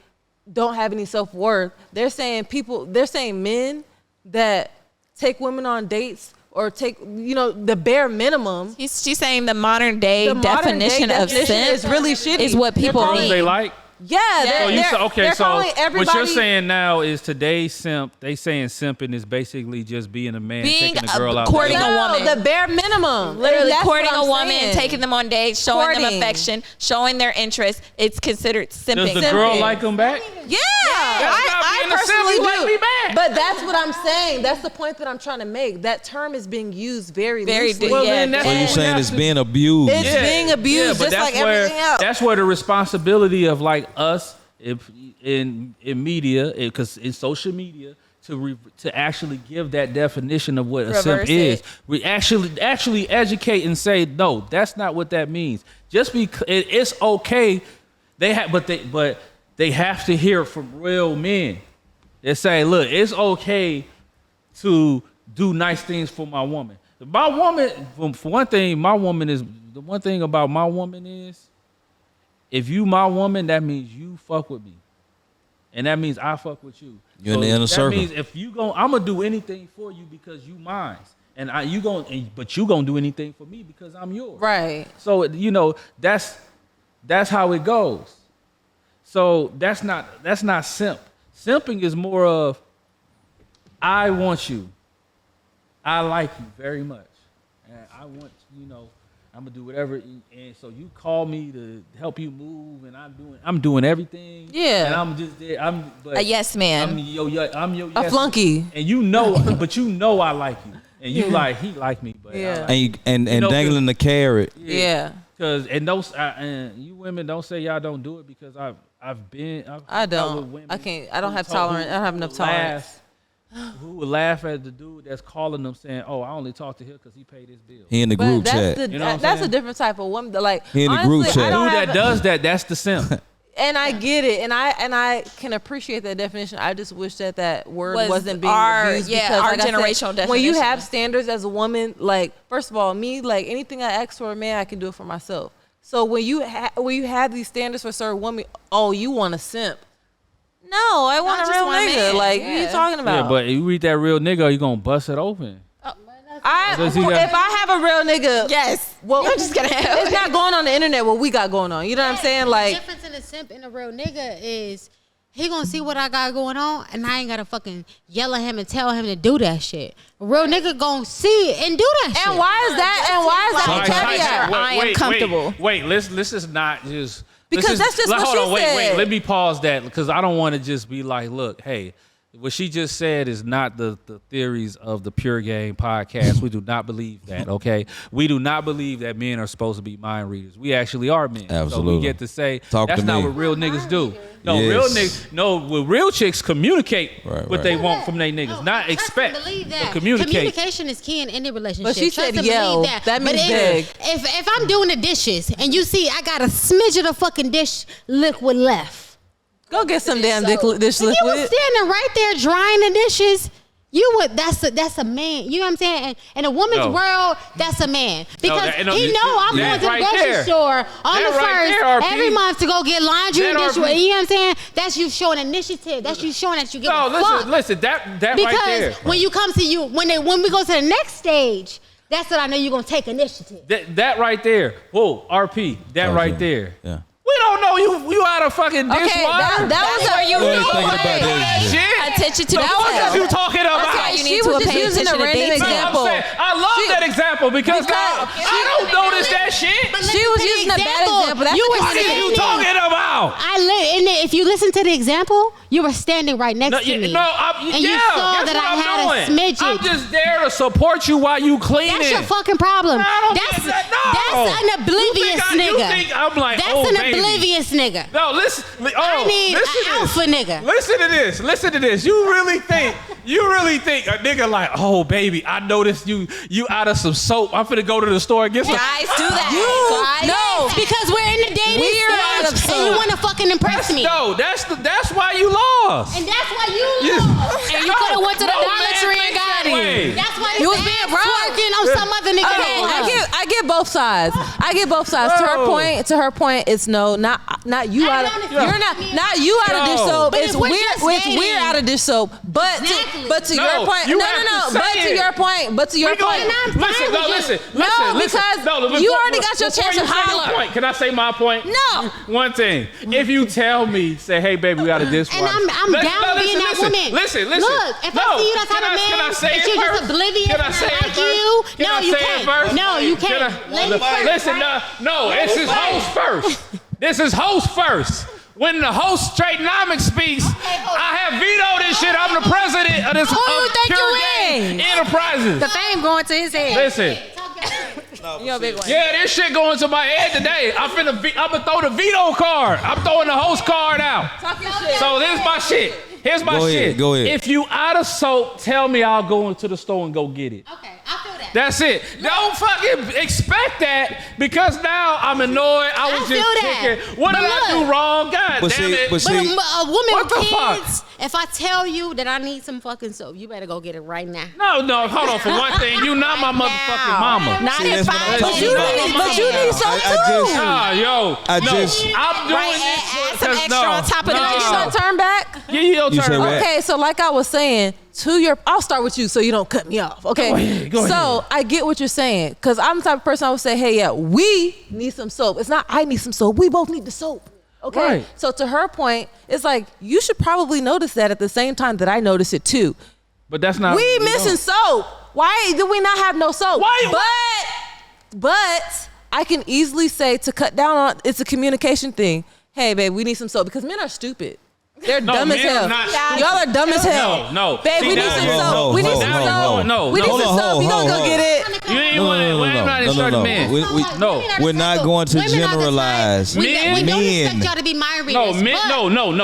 don't have any self-worth. They're saying men that take women on dates or take, the bare minimum. She's saying the modern day definition of simp is really shitty. is what people Because mean. they like. Yeah, they're calling everybody. What you're saying now is today's simp. They saying simping is basically just being a man, taking a girl out. Courting a woman. The bare minimum. Literally That's courting what a I'm woman, saying. taking them on dates, showing them Courting. affection, showing their interest. It's considered simping. Does the girl like them back? Yeah, That's not I being a simp. personally You like do. me back. But that's what I'm saying. That's the point that I'm trying to make. That term is being used very loosely. Well, Yeah. then that's So you're what we saying have it's to- being abused. It's being abused but just that's like everything else. That's where the responsibility of like us in media, because in social media, to actually give that definition of what a simp Reverse is. it. We actually educate and say, no, that's not what that means. Just because it's okay, but they have to hear from real men. They say, look, it's okay to do nice things for my woman. My woman, for one thing, the one thing about my woman is, if you my woman, that means you fuck with me. And that means I fuck with you. You're in the inner circle. That means if you I'm gonna do anything for you because you mine. But you gonna do anything for me because I'm yours. Right. So that's how it goes. So that's not simp. Simping is more of, I want you. I like you very much. And I want, I'm gonna do whatever, and so you call me to help you move, and I'm doing everything. Yeah. And I'm just there. A yes man. I'm your A yes flunky. man. And but I like you, and he like me, but Yeah. I like And dangling the carrot. Yeah. Because and you women don't say y'all don't do it because I don't. I can't. I don't have tolerance. I don't have enough tolerance. Who would laugh at the dude that's calling them saying, "Oh, I only talked to him because he paid his bill." He in the group chat. You know what I'm That's a saying? different type of woman. Like, He in the honestly, group chat. I don't Dude have that does that's the simp. And I get it, and I can appreciate that definition. I just wish that word wasn't being abused because, our like I said, generational when you definition. have standards as a woman, like, first of all, me, like, anything I ask for a man, I can do it for myself. So when you have these standards for a certain woman, oh, you want a simp? No, I want a just real want a nigga. man, Like, what are you yeah. talking about? Yeah, but you read that real nigga, you gonna bust it open. Does he got- If I have a real nigga, Yes. well, You're just gonna have it's not going on the internet what we got going on. You know what I'm saying? The Like, difference in a simp and a real nigga is he gonna see what I got going on, and I ain't gotta fucking yell at him and tell him to do that shit. A real nigga gonna see it and do that shit. and why is that? And why is that Like, a like, caveat? I am comfortable. Wait, let's just not just Because that's just what hold she on, wait, said. let me pause that because I don't want to just be like, look, hey, What she just said is not the theories of the Pure Game podcast. We do not believe that, okay? We do not believe that men are supposed to be mind readers. We actually are men. Absolutely. So we get to say, Talk that's to not me. what real niggas do. No, Yes. real niggas, well, real chicks communicate what they want from their niggas, No, not trust expect, and believe but that. communicate. Communication is key in any relationship. But she Trust said and yell. believe That means but beg. if I'm doing the dishes and you see I got a smidge of the fucking dish liquid left, Go get some damn dish if you was liquid. standing right there drying the dishes, you would. That's a man. You know what I'm saying? And in a woman's No. world, that's a man because that- no, he you- know I'm that going to the right grocery there. store on That the right first there, RP. every month to go get laundry and That dishwasher. RP. You know what I'm saying? That's you showing initiative. That's you showing that you give No, a fuck. listen, that Because right there. when you come to you, when we go to the next stage, that's when I know you're gonna take initiative. That right there. Whoa, RP, that right there. Yeah. We don't know you out of fucking dishwater. Okay, that was where you What are you thinking about that this? shit. Attention to The fuck detail. is you talking about? why you need She to was just pay using a attention to random detail. No, I'm example. saying, I love that example because I don't notice that shit. But She listen was to the using a bad example. That's You the were What are you standing. talking about? And if you listen to the example, you were standing right next to me. No, and you saw that's that what I I'm had doing. a smidget. I'm just there to support you while you cleaning. That's your fucking problem. I don't That's get that. No. that's an oblivious You nigga. think I'm like, That's oh, an baby. oblivious nigga. No, listen. I need an listen to this. alpha nigga. Listen to this. You really think a nigga like, oh baby, I noticed you out of some soap. I'm finna go to the store and get some. Guys, do that. Guys. No, because we're in the dating We're out of stage, and you soap. want to fucking impress me, No, that's why you lost. and that's why you lost. And you could have went to the No Dollar man Tree thinks and got that it. way. That's why You was his being ass wrong. twerking on some other nigga. Okay, name. I get both sides. I get both sides. To her point, it's no, not you I out of don't you're not you out of dish Yo. soap. But It's if we're weird. just It's dating- weird out of dish soap. But Exactly. to your point, you no. have to But say to it. your point, but to your We gonna- point. I'm fine listen, no, with you. listen, No, listen. because No, you already got your before chance you to say your holler. point, can I say my point? No. One thing. If you tell me, say, hey, baby, we got a dishwasher. And I'm down being that woman. Listen. Look, if I see you that type of man, can I say that it you're first? just oblivious Can I and say I it like first? you, Can no, I you say it can't. first? No, you Can can't. I- Ladies first, Listen, right? no, this is host first. This is host first. When the host Straightnomics speaks, I have vetoed this shit. I'm the president of this Who you think Pure you Game is? Enterprises. The fame going to his head. Listen. You're a big one. Yeah, this shit going to my head today. I'm gonna throw the veto card. I'm throwing the host card out. So this is my shit. Here's my Go shit. ahead, go ahead. If you out of soap, tell me I'll go into the store and go get it. Okay, I feel that. That's it. Don't fucking expect that because now I'm annoyed. I was I just feel that. thinking, what But did I look. do wrong? God But damn see- it. but But see- a woman What with the fuck? kids, if I tell you that I need some fucking soap, you better go get it right now. No, hold on. For one thing, you not my motherfucking mama. Not See, in that's what I'm 5 talking years. about. But you need some I too. just- Ah, yo. I no, just- I'm doing Right, this add some because extra no. on top of the no. dish soap. Turn back. Yeah, your You turn. said what? Okay, so like I was saying, I'll start with you so you don't cut me off. Okay. Go ahead. So I get what you're saying. Cause I'm the type of person I would say, hey, yeah, we need some soap. It's not I need some soap. We both need the soap. Okay. Right. So to her point, it's like you should probably notice that at the same time that I notice it too. But that's not. We missing soap. Why do we not have no soap? Why- But I can easily say to cut down on it's a communication thing. Hey, babe, we need some soap because men are stupid. They're No, dumb as men are hell. not Y'all are dumb as hell. No. Babe, See, we need now some you- soap. We need some hold soap. on. No, We need no. some soap. You gonna go get it? You ain't want to. We're not instructing men. No. We're not going to generalize. We don't Men. expect y'all to be mind readers. No, men.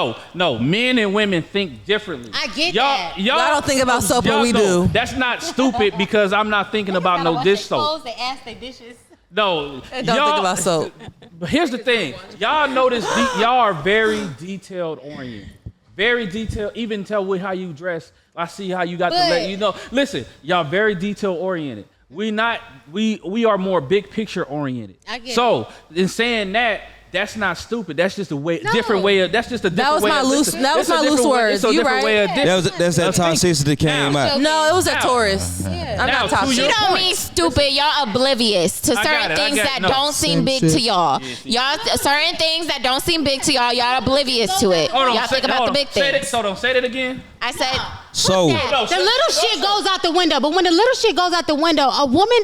but No. Men and women think differently. I get that. Y'all don't think about soap, but y'all we don't. do. That's not stupid because I'm not thinking about no dish soap. They ask their dishes. No, Don't think about soap. But here's the thing, y'all notice y'all are very detailed oriented, very detailed. Even tell with how you dress. I see how you got the But- you know. Listen, y'all very detail oriented. We are more big picture oriented. I get So in saying that. That's not stupid. That's just a way, No. different way of. That's just a different was way. my of, loose- listen, that was it's a my different loose way- words. It's a You different right. way of. That's that toxicity came out. No, it was a Now. Taurus. I'm Now, not to toxic. your She don't point. mean stupid. Y'all oblivious to I got certain it, I things got it. that No. don't seem big to y'all. Y'all certain things that don't seem big to y'all. Y'all oblivious to it. Hold on, Y'all think about the big Say things. that again. I said So The little shit goes out the window, but when the little shit goes out the window, a woman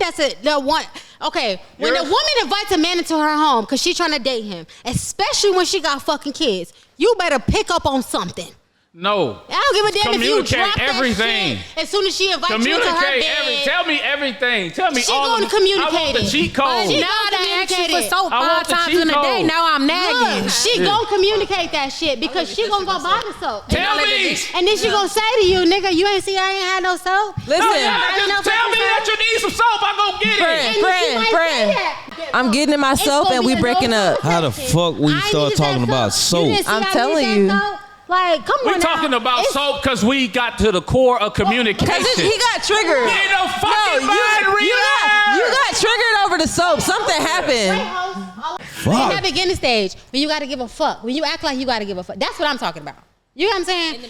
when a woman invites a man into her home because she's trying to date him, especially when she got fucking kids, you better pick up on something. No. I don't give a damn if you Communicate drop everything. that shit as soon as she invites you to her bed. Tell me everything. Tell me She all gonna of it. communicate I want the it. cheat code. She Now I asked you for communicate it. soap I want 5 the times cheat in a day. code. Now I'm nagging. Look, she gon' communicate that shit because she gon' go buy the soap. Tell me. And then she gon' say to you, nigga, you ain't see I ain't had no soap. Listen, Just tell me that you need some soap. I go get it. friend. I'm getting in my soap and we breaking up. How the fuck we start talking about soap? I'm telling you. Like, come on We talking about soap because we got to the core of communication. Cause he got triggered. Get a fucking mind reader. You got triggered over the soap. Something happened. In that beginning stage, when you gotta give a fuck, when you act like you gotta give a fuck, that's what I'm talking about. You know what I'm saying?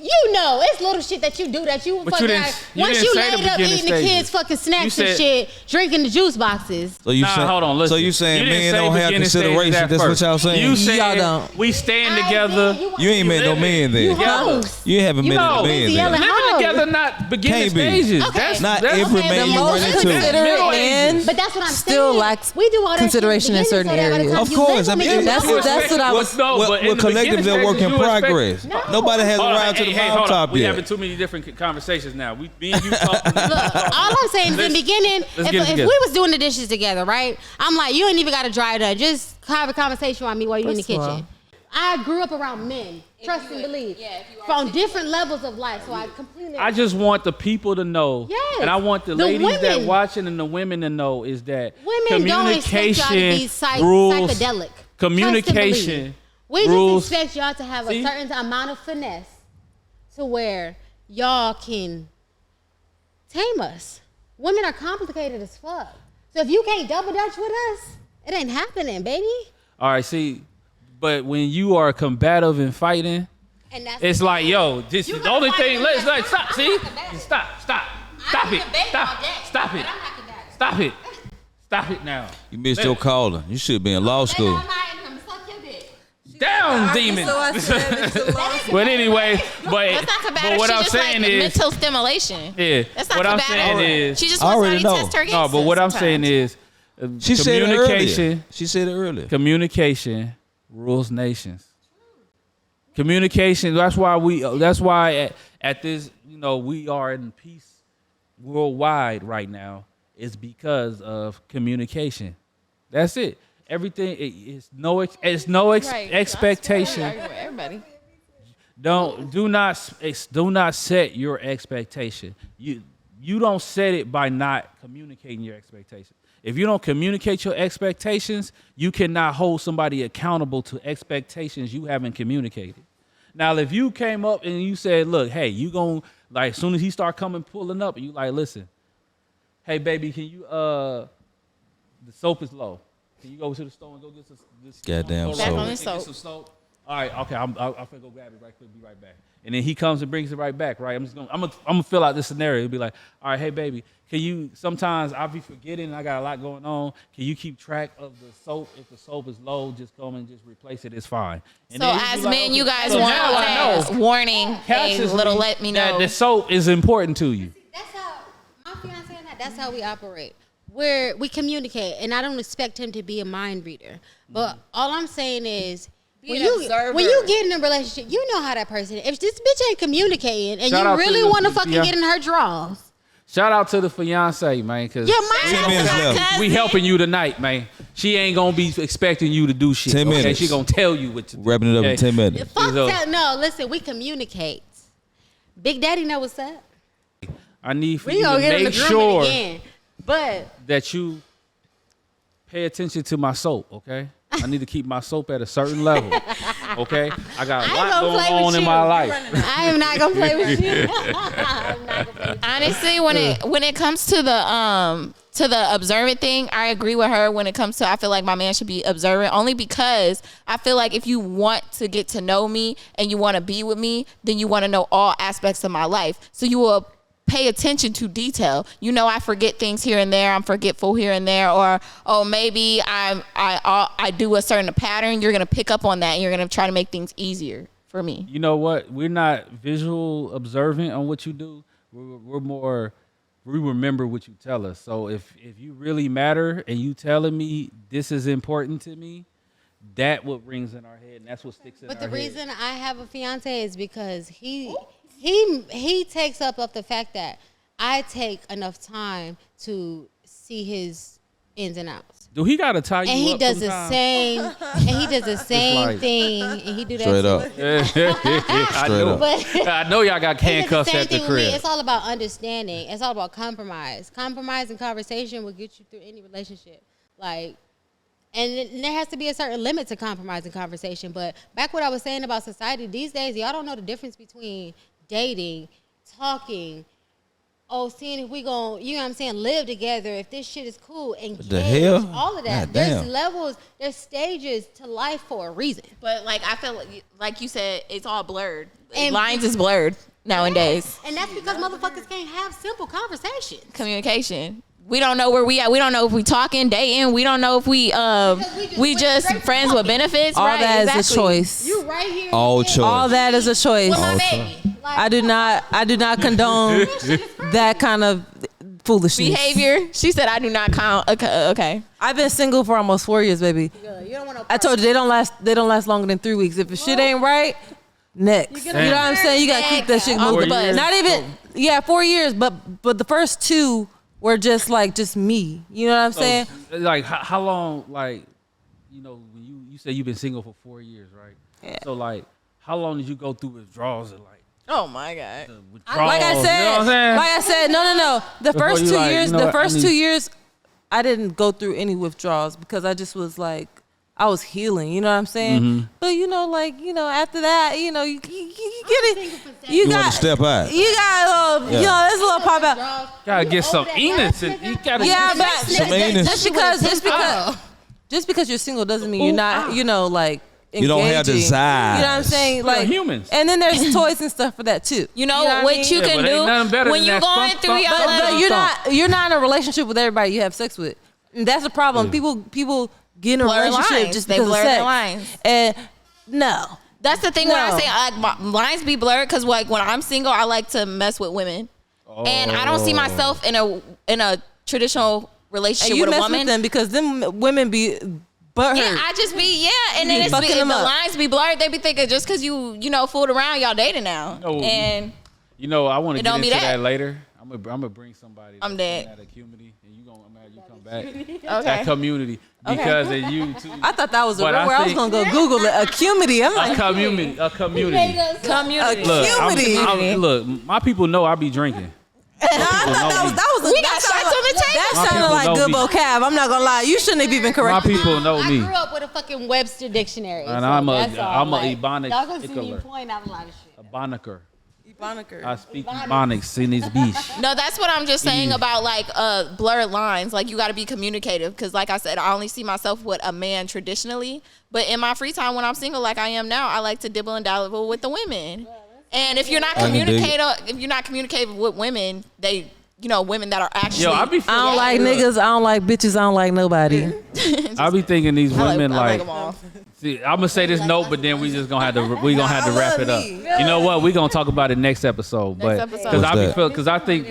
You know, it's little shit that you do that you But fucking you didn't- like, you once didn't you say the laid up beginning eating the stages. kids' fucking snacks You and said- shit, drinking the juice boxes. So you Nah, hold on, listen. So you saying didn't men say don't have beginning stages consideration? at That's what first. y'all saying? You said Y'all don't. we stand together. You ain't met no men then. You Yeah. hoes. You haven't You met know, no men busy then. yelling. Living How? together, not beginning Can't be. stages. Okay. Not that's every okay, man the you most run into. considerate Middle man ages. But that's what I'm still saying. lacks We do all that consideration in shit certain so that by the areas. time Of you course, live I mean, with me, that's what I was. No, but in We're the collectively beginning work in stages, you progress. expect- Nobody has Hold on, arrived to the hold on. mountaintop We yet. having too many different conversations now. Me and you talking. Look, all I'm saying is in the beginning, let's if get it we together. was doing the dishes together, right? I'm like, you ain't even got to dry it up. Just have a conversation with me while you're in the First of all. kitchen. I grew up around men, trust and believe, from different levels of life. So I completely. I just want the people to know, Yes. and I want the The ladies that women. watching and the women to know is that Women don't expect y'all to be rules. psychedelic. Communication We rules. just expect y'all to have See? a certain amount of finesse to where y'all can tame us. Women are complicated as fuck. So if you can't double dutch with us, it ain't happening, baby. All right, see, but when you are combative and fighting, And that's it's like, yo, this You is the gotta only fight thing. with Let's that. like stop. I'm See, not combative. stop it, stop it, stop it, stop it, stop it now. You missed your calling. You should be in law school. Down, demon. But anyway, That's not combative. but what She I'm just saying like is, mental stimulation. yeah, That's not what I'm combative. saying is, She just I wants already somebody to know. test her no, against but what I'm saying sometimes. is, She said it earlier. communication. She said it earlier. Communication rules nations. Communication. That's why at this, we are in peace worldwide right now. Is because of communication. That's it. Everything is no expectation. Everybody. Do not set your expectation. You don't set it by not communicating your expectations. If you don't communicate your expectations, you cannot hold somebody accountable to expectations you haven't communicated. Now, if you came up and you said, "Look, hey, you gon' like as soon as he start pulling up, and you like, listen, hey baby, can you the soap is low. Can you go to the store and go get this Goddamn soap? Back on the Get soap. some soap. All right, okay, I'm finna go grab it right quick, be right back. And then he comes and brings it right back, right? I'm gonna fill out this scenario. He'll be like, all right, hey baby, can you? Sometimes I'll be forgetting. I got a lot going on. Can you keep track of the soap? If the soap is low, just come and just replace it. It's fine. And So then he'll as be like, men, okay. you guys So want now I that know warning, hey, consciously little let me that know. the soap is important to you. That's how my fiance and that's how we operate. We communicate, and I don't expect him to be a mind reader. But all I'm saying is, when you get in a relationship, you know how that person. If this bitch ain't communicating, and Shout you out to really the- want to fucking yeah. get in her drawers, Shout out to the fiance, man, because yeah, mind 10 minutes left. we helping you tonight, man. She ain't gonna be expecting you to do shit. 10 okay? minutes. She gonna tell you what to do. Wrapping it up in okay? 10 minutes. Fuck So- that. No, listen, we communicate. Big Daddy know what's up. I need for We you to gonna get in the make grooming sure again. But that you pay attention to my soap, okay? I need to keep my soap at a certain level, okay? I got a I ain't lot gonna play going on with in you. my life. I am not gonna play with you. I'm not gonna play with you. Honestly, when it comes to the observant thing, I agree with her. When it comes to, I feel like my man should be observant, only because I feel like if you want to get to know me and you want to be with me, then you want to know all aspects of my life. So you will pay attention to detail. I forget things here and there. I'm forgetful here and there, or maybe I do a certain pattern. You're gonna pick up on that, and you're gonna try to make things easier for me. You know what? We're not visual observant on what you do. We're more, we remember what you tell us. So if you really matter and you telling me this is important to me, that what rings in our head, and that's what sticks in But our the head. reason I have a fiance is because he takes up the fact that I take enough time to see his ins and outs. Do he gotta tie you And he up does the sometimes? same, and he does the same like- thing, and he do that Straight too. up. I Straight know. up. But I know y'all got he does handcuffs same at the thing with me. crib. It's all about understanding. It's all about compromise. Compromise and conversation will get you through any relationship. Like, and there has to be a certain limit to compromise and conversation. But back what I was saying about society these days, y'all don't know the difference between dating, talking, seeing if we gon', you know what I'm saying, live together, if this shit is cool, engage, the hell? all of that. God There's damn. levels, there's stages to life for a reason. But like I feel like you said, it's all blurred. And- Lines is blurred nowadays. And that's because motherfuckers can't have simple conversations. Communication. We don't know where we at. We don't know if we talking, dating. We don't know if we we just straight to friends with talking. benefits. All right, that is a exactly. choice. You right here. All you choice. All that is a choice. With my Also. baby. Like, I do not condone that kind of foolishness. Behavior. She said I do not count. Okay. I've been single for almost 4 years, baby. you don't want to. I told you they don't last longer than 3 weeks. If the shit ain't right, next. You know what I'm saying? You gotta keep that shit Off the moving. bus. Not even 4 years, but the first 2 were just me. You know what I'm saying? Like how long? Like, you know, when you say you've been single for 4 years, right? Yeah. So like, how long did you go through withdrawals and like Oh my God. withdrawals? Like I you know said, what I'm saying? no. The Before first you 2 like, years, you know the what, I first need- 2 years, I didn't go through any withdrawals because I just was like, I was healing. You know what I'm saying? Mm-hmm. But after that, you get it. You want to step out. You got a little, Yeah. there's a little pop out. Gotta get some Enos and you gotta Yeah, get but Some anus. just because you're single doesn't mean you're not, You don't have engaging. desires. You know what I'm saying? We're Like humans. And then there's toys and stuff for that too. You know what I what mean? you Yeah, can but ain't nothing do better when than you're that going thump, through thump, your thump, love. But you're not in a relationship with everybody you have sex with. And that's the problem. People get in a Blur relationship lines. just They because blur of their sex. lines. And no. That's the thing when I No. say like lines be blurred because like when I'm single, I like to mess with women, and I don't see myself in a traditional relationship And you with a mess woman. with them because them women be butthurt. Yeah, I just be and then be it's fucking the them up. lines be blurred. They be thinking just because you fooled around, y'all dating now, No. and You know, I want to It get don't into be that. that later. I'm gonna bring somebody. I'm that's dead. in that community, and I'm glad you come back. okay. That community because of you too. I thought that was a But real I word. I was think- gonna go Google it. Acuity. I'm A like, community. Community. Look, Community. look, my people know I be drinking. I thought that was We got shots on the table. That My sounded people like know good me. vocab. I'm not gonna lie. You shouldn't have even My corrected me. people know I me. grew up with a fucking Webster dictionary. And so I'm a- that's all. I'm a Like, Ebonics y'all gonna see me ickler. point out a lot of shit. A Boniker. Eboniker. I speak Ebonics in this beach. No, that's what I'm just saying about like blurred lines. Like you got to be communicative because, like I said, I only see myself with a man traditionally. But in my free time when I'm single, like I am now, I like to dibble and dabble with the women. And if you're not I can dig it. communicative with women, women that are actually. Yo, I be I feeling don't like look, niggas. I don't like bitches. I don't like nobody. I be thinking these women I like. them all. See, I'm gonna say this note, but then we gonna have to wrap it up. You know what? We gonna talk about it next episode. But episode. because I be What's feel because I think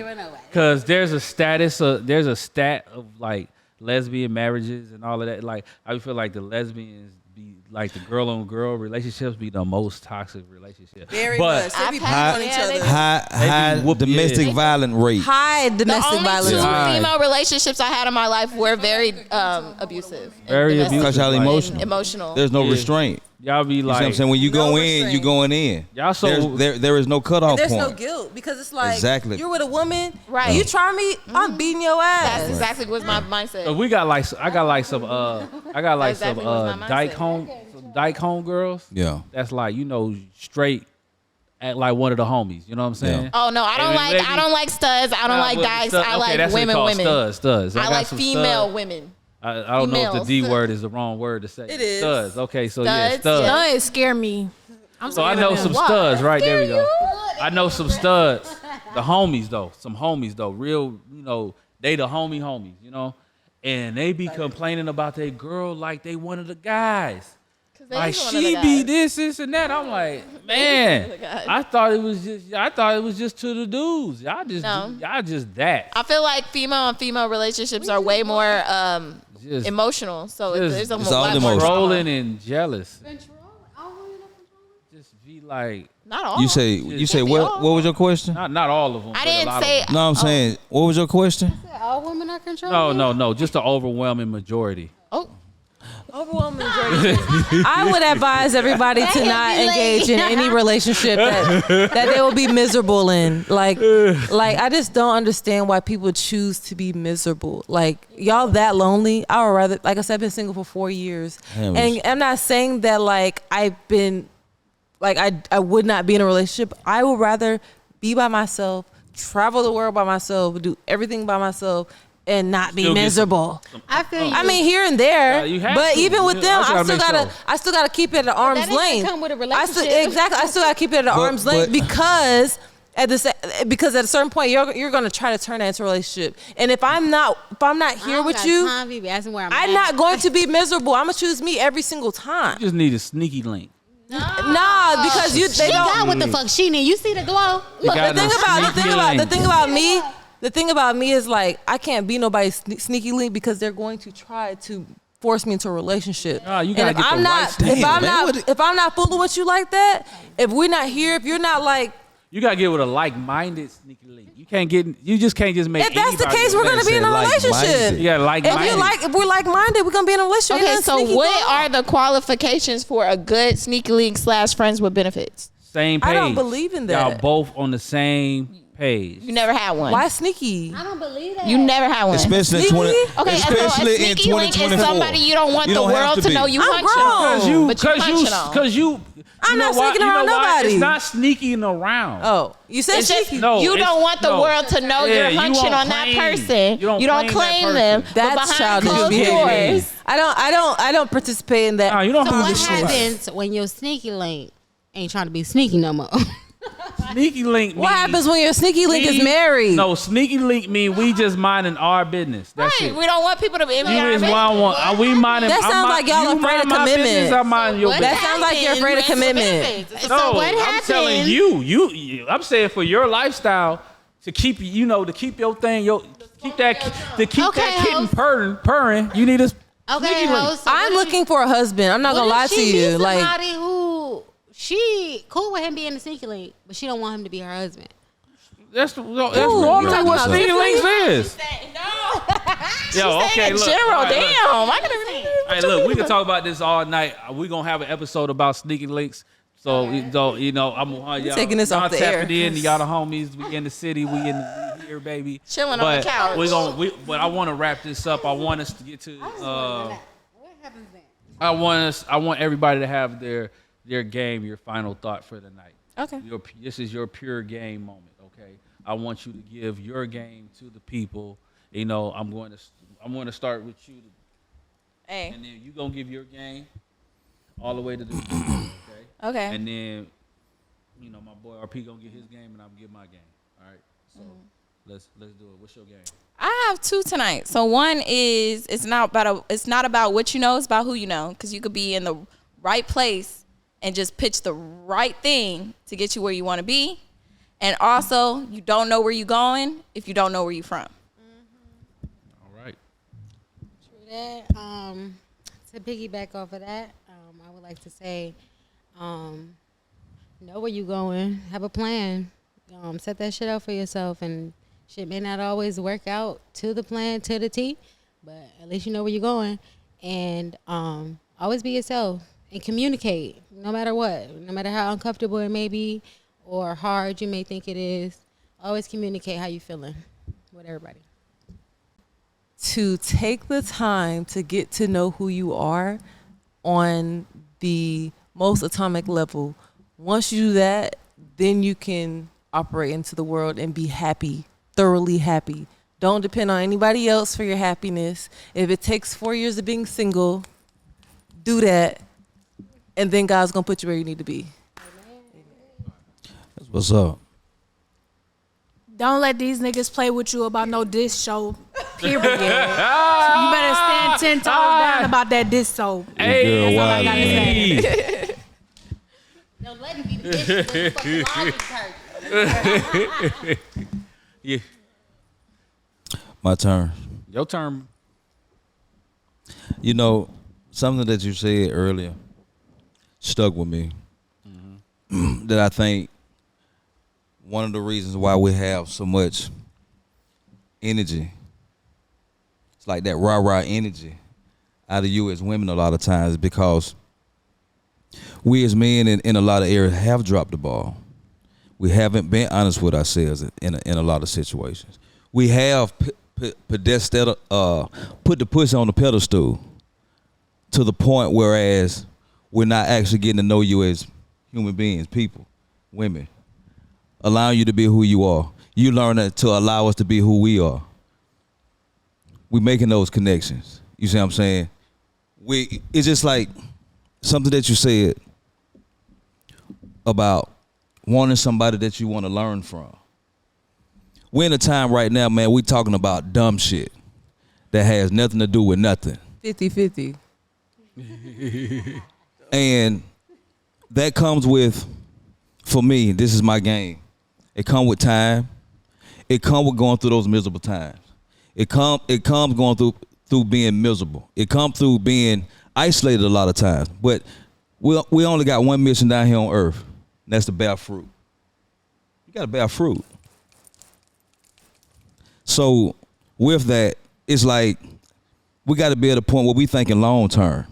because there's a stat of like lesbian marriages and all of that. Like I feel like the lesbians be like the girl on girl relationships be the most toxic relationship. Very but much. I've They be had- on each yeah, other. they- High whoop- domestic yeah. violent rate. High The domestic only violence. two Right. female relationships I had in my life were very abusive. and Very domestic abusive. Because y'all like, emotional. Emotional. There's no Yeah. restraint. Y'all be You see what I'm like saying? When you No go in, you restraint. going in. Y'all so There is no cutoff There's point. no guilt because it's like Exactly. you're with a woman. Right. You try me, I'm beating your ass. That's exactly what my mindset. So we got like I got like some Exactly what's my mindset. dyke home girls. Yeah. That's like straight at like one of the homies. You know what I'm saying? Yeah. Oh no, I don't And like maybe- I don't like studs. I don't like dykes. I like that's what they women. call Studs. I got like some female studs. women. I don't know if the D females. word is the wrong word to say. It is. Studs. Okay, so yeah, Studs, studs. yeah. Studs scare me. I'm So I scared know of some them. studs. Right there we go. I know some studs. The homies though, some homies though, real. They the homies. And they be complaining about their girl like they one of the guys. Like she be this and that. I'm like, man, I thought it was just to the dudes. Y'all just that. I feel like female and female relationships are way more just emotional. So Just- there's a It's all lot more emotional. drama. controlling and jealous. Control? All women are controlling? Just be like, Not all. You say Can't be what? all. What was your question? not all of them. I but a didn't lot of say. them. No, I'm saying, what was your question? I said all women are controlling? No. Just the overwhelming majority. Oh, Overwhelming majority. I would advise everybody to not engage in any relationship that they will be miserable in. Like I just don't understand why people choose to be miserable. Like y'all that lonely. I would rather, like I said, I've been single for 4 years, Damn, and I'm not saying that like I've been, like I would not be in a relationship. I would rather be by myself, travel the world by myself, do everything by myself, and not be Still get miserable. I feel you. I mean, here and there, you have but to. even with You them, also I gotta still make gotta, sure. I still gotta keep it at arm's that ain't length. come with a I still, relationship. exactly, I still gotta keep it at arm's length but- because because at a certain point you're gonna try to turn that into a relationship. And if I'm not I here don't with got you, time to be asking where I'm I'm at. not going to be miserable. I'm gonna choose me every single time. You just need a sneaky link. Nah, because they She don't. got what the fuck she need. You see the glow? You Look, got The no sneaky link. thing about me is like I can't be nobody's sneaky link because they're going to try to force me into a relationship. Nah, you And gotta if get the I'm right not, sneaky link. if I'm not fooling with you like that, if we're not here, if you're not like, You gotta get with a like-minded sneaky link. You just can't just make. if that's the anybody case, a we're gonna be in a like-minded. relationship. You gotta like-minded. If we're like-minded, we're gonna be in a relationship. okay. Ain't So nothing sneaky what going on. are the qualifications for a good sneaky link / friends with benefits? Same page. I don't believe in that. Y'all both on the same page. You never had one. Why sneaky? I don't believe that. You never had one. Especially in Sneaky? 20, Okay, so a especially in sneaky link is 2024. somebody you don't want You the don't have world to be. know you I'm hunching on. grown. But you hunching on. Cause you. I'm not know why- sneaking you know around why? nobody. It's not sneaking around. Oh, you said It's just sneaky. No, you it's- don't want the no. world to know Yeah, you're you hunching won't on that claim- person. you don't claim claim that them. person. But That's behind childish closed behavior. doors. I don't participate in that. Nah, you don't So have what to happens when your sneaky link ain't trying to be sneaky no more? Sneaky link. What mean- happens when your sneaky link is mean- married? No, sneaky link mean we just minding our business. That's Right. it. We don't want people to be in You our is business. what I want. Are we minding? That I'm sounds mi- like y'all you afraid mind of my commitment. business, I mind your What business. That sounds like you're afraid of happens with commitment. benefits? No, So what I'm happens? telling you. I'm saying for your lifestyle to keep to keep your thing, keep that Okay, kitten hoes. purring. You need a Okay, sneaky link. ho, so I'm what if looking for a husband. I'm not what gonna lie if to she you. meets Like, somebody who she cool with him being the sneaky link, but she don't want him to be her husband. That's normally talking what about sneaky links is. No. Yo, okay, look. General, all right, look. damn. I could Hey, look, we can talk about this all night. We're gonna have an episode about sneaky links. So, I'm y'all, taking this y'all off the tapping air. in. Y'all the homies. We in the city. We here, baby. Chilling on the couch. But I want to wrap this up. I want us to get to. What happens then? I want everybody to have their game. Your final thought for the night. Okay. This is your pure game moment. Okay. I want you to give your game to the people. I'm going to start with you. Hey. And then you gonna give your game all the way to the okay. Okay. And then my boy RP gonna get his game and I'm gonna get my game. All right. So let's do it. What's your game? I have two tonight. So one is it's not about what you know, it's about who you know. Because you could be in the right place and just pitch the right thing to get you where you want to be. And also, you don't know where you're going if you don't know where you're from. All right. True that. To piggyback off of that, I would like to say, know where you going, have a plan, set that shit out for yourself, and shit may not always work out to the plan, to the T, but at least you know where you're going, and always be yourself and communicate, no matter what, no matter how uncomfortable it may be or hard you may think it is. Always communicate how you feeling with everybody. to take the time to get to know who you are on the most atomic level. Once you do that, then you can operate into the world and be happy, thoroughly happy. Don't depend on anybody else for your happiness. If it takes 4 years of being single, do that, and then God's gonna put you where you need to be. That's what's up. Don't let these niggas play with you about no diss show. Period. You better stand 10 toes down about that diss show. Hey, Girl, why? Don't let him be the bitch. Fucking logic Yeah. My turn. Your turn. You know, something that you said earlier stuck with me. That I think one of the reasons why we have so much energy, it's like that rah-rah energy out of you as women a lot of times, is because we as men in a lot of areas have dropped the ball. We haven't been honest with ourselves in a lot of situations. We have put the pussy on the pedestal to the point whereas we're not actually getting to know you as human beings, people, women, allowing you to be who you are. You learn to allow us to be who we are. We making those connections. You see what I'm saying? It's just like something that you said about wanting somebody that you want to learn from. We're in a time right now, man, we talking about dumb shit that has nothing to do with nothing. 50-50. And that comes with, for me, this is my game. It comes with time. It comes with going through those miserable times. It comes going through being miserable. It comes through being isolated a lot of times. But we only got one mission down here on earth, and that's to bear fruit. You got to bear fruit. So with that, it's like we got to be at a point where we thinking long term.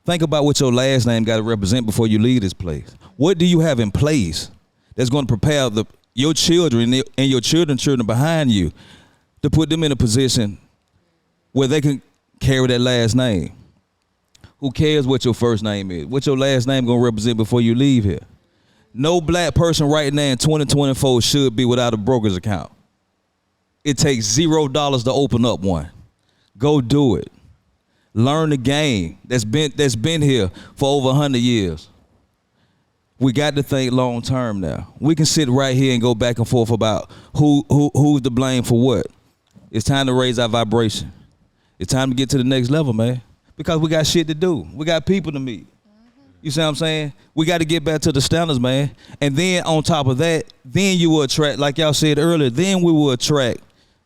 Think about what your last name got to represent before you leave this place. What do you have in place that's going to prepare your children and your children behind you to put them in a position where they can carry that last name? Who cares what your first name is? What your last name going to represent before you leave here? No black person right now in 2024 should be without a broker's account. It takes $0 to open up one. Go do it. Learn the game that's been here for over 100 years. We got to think long term now. We can sit right here and go back and forth about who's to blame for what. It's time to raise our vibration. It's time to get to the next level, man. Because we got shit to do. We got people to meet. You see what I'm saying? We got to get back to the standards, man. And then on top of that, then you will attract, like y'all said earlier, then we will attract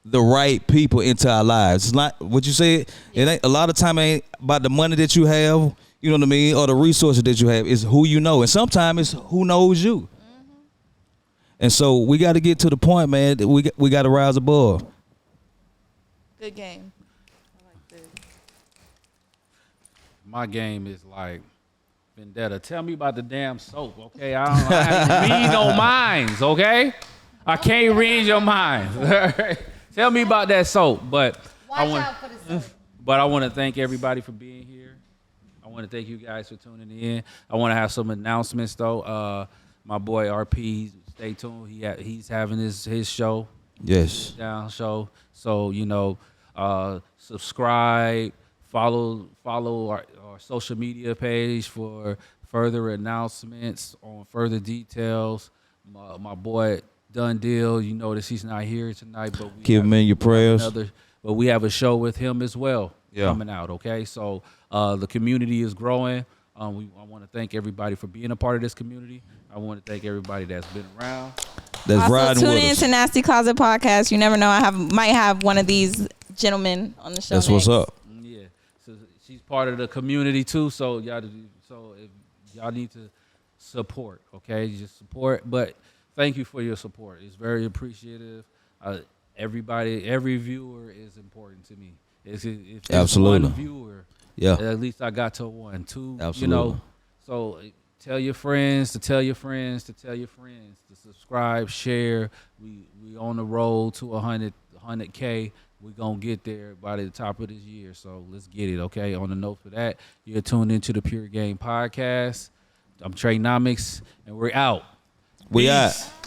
the right people into our lives. It's not what you said. It ain't a lot of time ain't about the money that you have, you know what I mean, or the resources that you have. It's who you know, and sometimes it's who knows you. And so we got to get to the point, man, that we got to rise above. Good game. My game is like vendetta. Tell me about the damn soap, okay? I read no minds, okay? I can't read your minds. Tell me about that soap, but Watch out for the soap. But I want to thank everybody for being here. I want to thank you guys for tuning in. I want to have some announcements though. My boy RP, stay tuned. He's having his show. Yes. Down show. So subscribe, follow our social media page for further announcements on further details. My boy Done Deal, you notice he's not here tonight, but keep him in your prayers. But we have a show with him as well coming out. Okay, so the community is growing. I want to thank everybody for being a part of this community. I want to thank everybody that's been around. That's also, riding tune with in us. to Nasty Closet Podcast. You never know. Might have one of these gentlemen on the show. That's next. what's up. Yeah, so she's part of the community too. So if y'all need to support, okay, just support. But thank you for your support. It's very appreciative. Every viewer is important to me. If there's Absolutely. one viewer, Yeah. at least I got to one, two. Absolutely. So tell your friends to tell your friends to tell your friends to subscribe, share. We on the road to 100K. We're going to get there by the top of this year. So let's get it, okay? On the note for that, you're tuned into the Pure Game Podcast. I'm Trey Nomics, and we're out. We Peace. out.